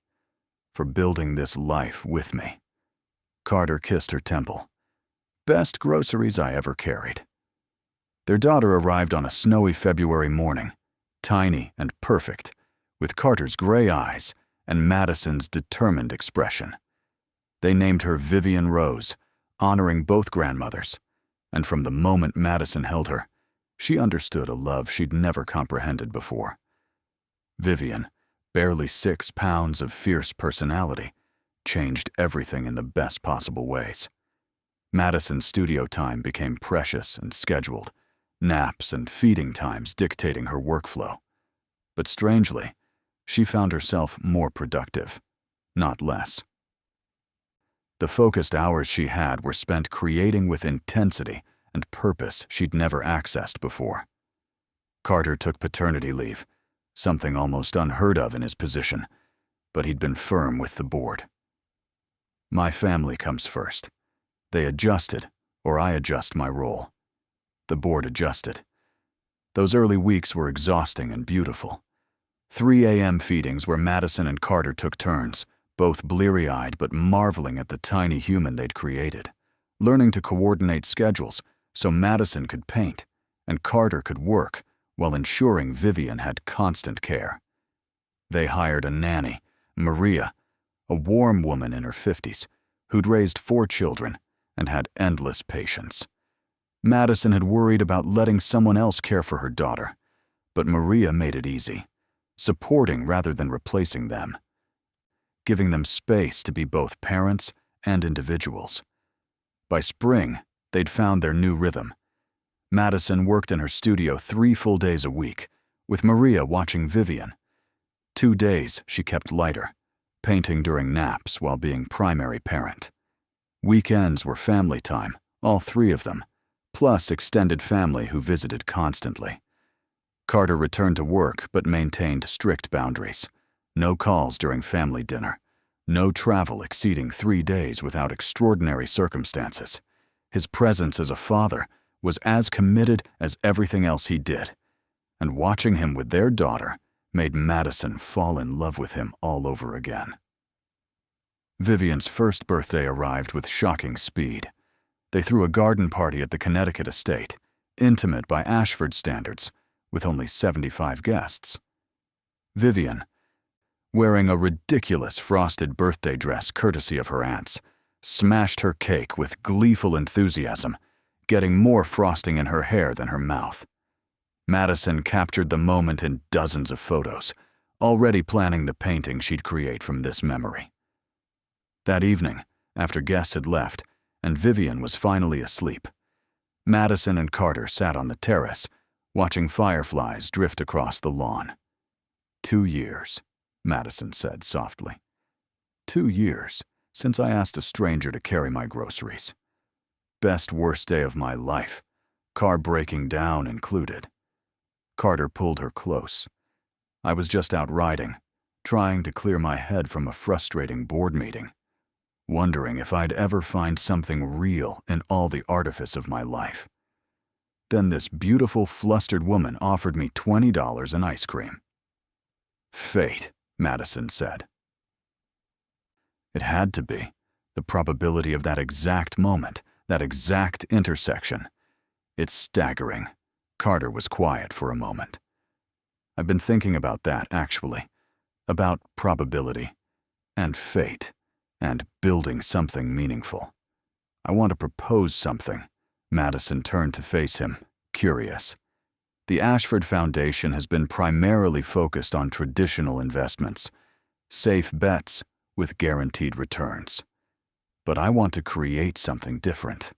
For building this life with me." Carter kissed her temple. "Best groceries I ever carried." Their daughter arrived on a snowy February morning, tiny and perfect, with Carter's gray eyes and Madison's determined expression. They named her Vivian Rose, honoring both grandmothers, and from the moment Madison held her, she understood a love she'd never comprehended before. Vivian, barely 6 pounds of fierce personality, changed everything in the best possible ways. Madison's studio time became precious and scheduled, naps and feeding times dictating her workflow. But strangely, she found herself more productive, not less. The focused hours she had were spent creating with intensity and purpose she'd never accessed before. Carter took paternity leave, something almost unheard of in his position, but he'd been firm with the board. "My family comes first. They adjusted, or I adjust my role." The board adjusted. Those early weeks were exhausting and beautiful. 3 a.m. feedings where Madison and Carter took turns, both bleary-eyed but marveling at the tiny human they'd created, learning to coordinate schedules so Madison could paint and Carter could work while ensuring Vivian had constant care. They hired a nanny, Maria, a warm woman in her 50s, who'd raised 4 children and had endless patience. Madison had worried about letting someone else care for her daughter, but Maria made it easy, supporting rather than replacing them, giving them space to be both parents and individuals. By spring, they'd found their new rhythm. Madison worked in her studio 3 full days a week, with Maria watching Vivian. 2 days she kept lighter, painting during naps while being primary parent. Weekends were family time, all 3 of them, plus extended family who visited constantly. Carter returned to work but maintained strict boundaries. No calls during family dinner. No travel exceeding 3 days without extraordinary circumstances. His presence as a father was as committed as everything else he did, and watching him with their daughter made Madison fall in love with him all over again. Vivian's first birthday arrived with shocking speed. They threw a garden party at the Connecticut estate, intimate by Ashford standards, with only 75 guests. Vivian, wearing a ridiculous frosted birthday dress courtesy of her aunts, smashed her cake with gleeful enthusiasm, getting more frosting in her hair than her mouth. Madison captured the moment in dozens of photos, already planning the painting she'd create from this memory. That evening, after guests had left, and Vivian was finally asleep, Madison and Carter sat on the terrace, watching fireflies drift across the lawn. 2 years, Madison said softly. 2 years since I asked a stranger to carry my groceries. Best worst day of my life, car breaking down included. Carter pulled her close. I was just out riding, trying to clear my head from a frustrating board meeting, wondering if I'd ever find something real in all the artifice of my life. Then this beautiful, flustered woman offered me $20 in ice cream. Fate, Madison said. It had to be. The probability of that exact moment, that exact intersection. It's staggering. Carter was quiet for a moment. I've been thinking about that, actually. About probability, and fate, and building something meaningful. I want to propose something. Madison turned to face him, curious. The Ashford Foundation has been primarily focused on traditional investments, safe bets with guaranteed returns. But I want to create something different.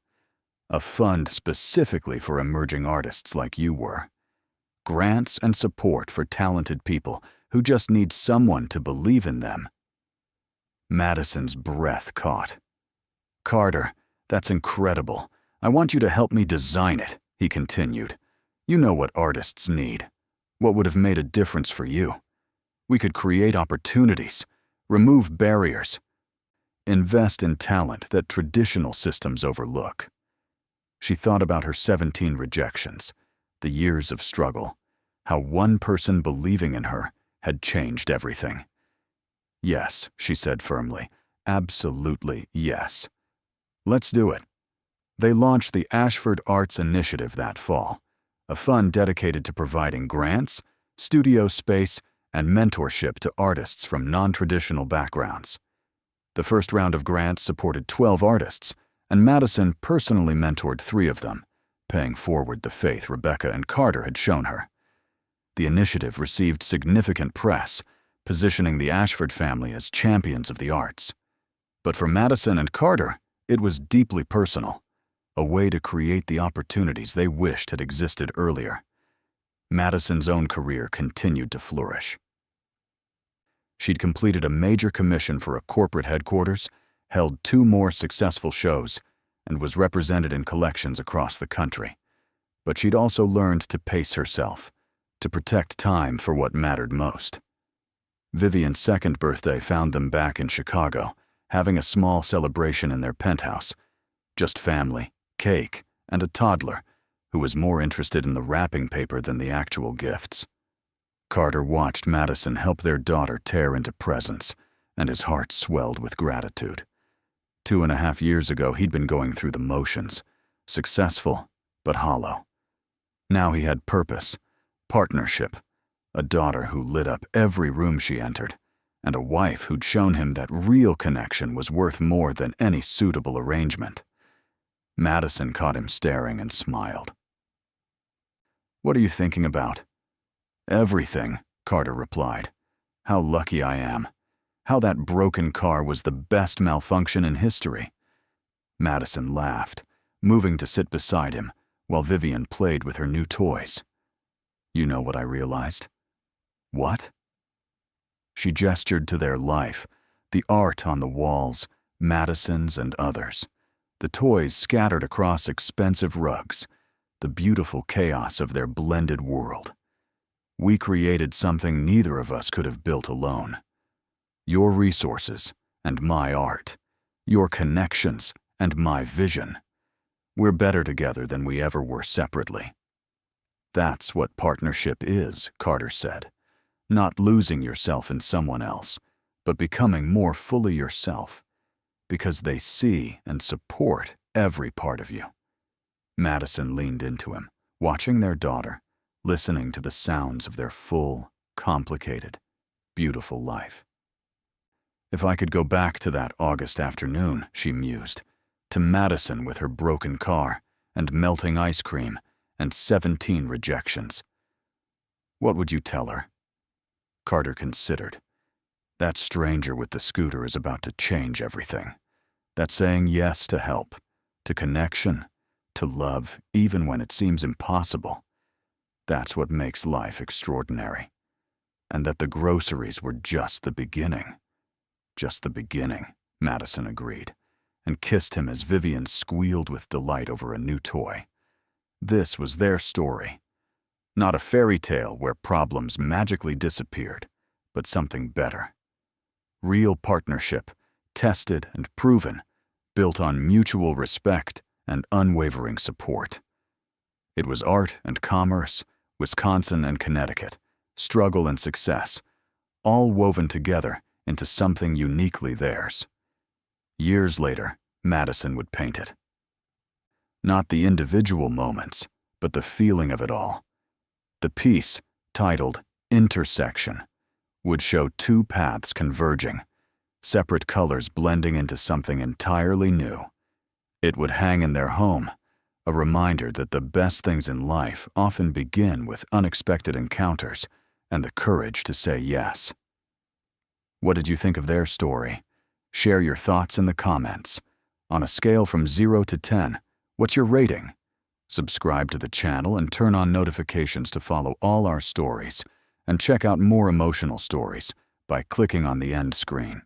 A fund specifically for emerging artists like you were. Grants and support for talented people who just need someone to believe in them. Madison's breath caught. Carter, that's incredible. I want you to help me design it, he continued. You know what artists need. What would have made a difference for you? We could create opportunities, remove barriers, invest in talent that traditional systems overlook. She thought about her 17 rejections, the years of struggle, how one person believing in her had changed everything. Yes, she said firmly, absolutely yes. Let's do it. They launched the Ashford Arts Initiative that fall, a fund dedicated to providing grants, studio space, and mentorship to artists from non-traditional backgrounds. The first round of grants supported 12 artists, and Madison personally mentored 3 of them, paying forward the faith Rebecca and Carter had shown her. The initiative received significant press, positioning the Ashford family as champions of the arts. But for Madison and Carter, it was deeply personal, a way to create the opportunities they wished had existed earlier. Madison's own career continued to flourish. She'd completed a major commission for a corporate headquarters, held 2 more successful shows, and was represented in collections across the country. But she'd also learned to pace herself, to protect time for what mattered most. Vivian's second birthday found them back in Chicago, having a small celebration in their penthouse. Just family, cake, and a toddler who was more interested in the wrapping paper than the actual gifts. Carter watched Madison help their daughter tear into presents, and his heart swelled with gratitude. 2.5 years ago, he'd been going through the motions, successful but hollow. Now he had purpose, partnership, a daughter who lit up every room she entered, and a wife who'd shown him that real connection was worth more than any suitable arrangement. Madison caught him staring and smiled. "What are you thinking about?" "Everything," Carter replied. "How lucky I am. How that broken car was the best malfunction in history." Madison laughed, moving to sit beside him, while Vivian played with her new toys. "You know what I realized?" "What?" She gestured to their life, the art on the walls, Madison's and others, the toys scattered across expensive rugs, the beautiful chaos of their blended world. We created something neither of us could have built alone. Your resources and my art, your connections and my vision. We're better together than we ever were separately. That's what partnership is, Carter said. Not losing yourself in someone else, but becoming more fully yourself because they see and support every part of you. Madison leaned into him, watching their daughter, listening to the sounds of their full, complicated, beautiful life. If I could go back to that August afternoon, she mused, to Madison with her broken car and melting ice cream and 17 rejections. What would you tell her? Carter considered. That stranger with the scooter is about to change everything. That saying yes to help, to connection, to love, even when it seems impossible. That's what makes life extraordinary. And that the groceries were just the beginning. Just the beginning, Madison agreed, and kissed him as Vivian squealed with delight over a new toy. This was their story. Not a fairy tale where problems magically disappeared, but something better. Real partnership, tested and proven, built on mutual respect and unwavering support. It was art and commerce, Wisconsin and Connecticut, struggle and success, all woven together into something uniquely theirs. Years later, Madison would paint it. Not the individual moments, but the feeling of it all. The piece, titled Intersection, would show two paths converging, separate colors blending into something entirely new. It would hang in their home, a reminder that the best things in life often begin with unexpected encounters and the courage to say yes. What did you think of their story? Share your thoughts in the comments. On a scale from 0 to 10, what's your rating? Subscribe to the channel and turn on notifications to follow all our stories, and check out more emotional stories by clicking on the end screen.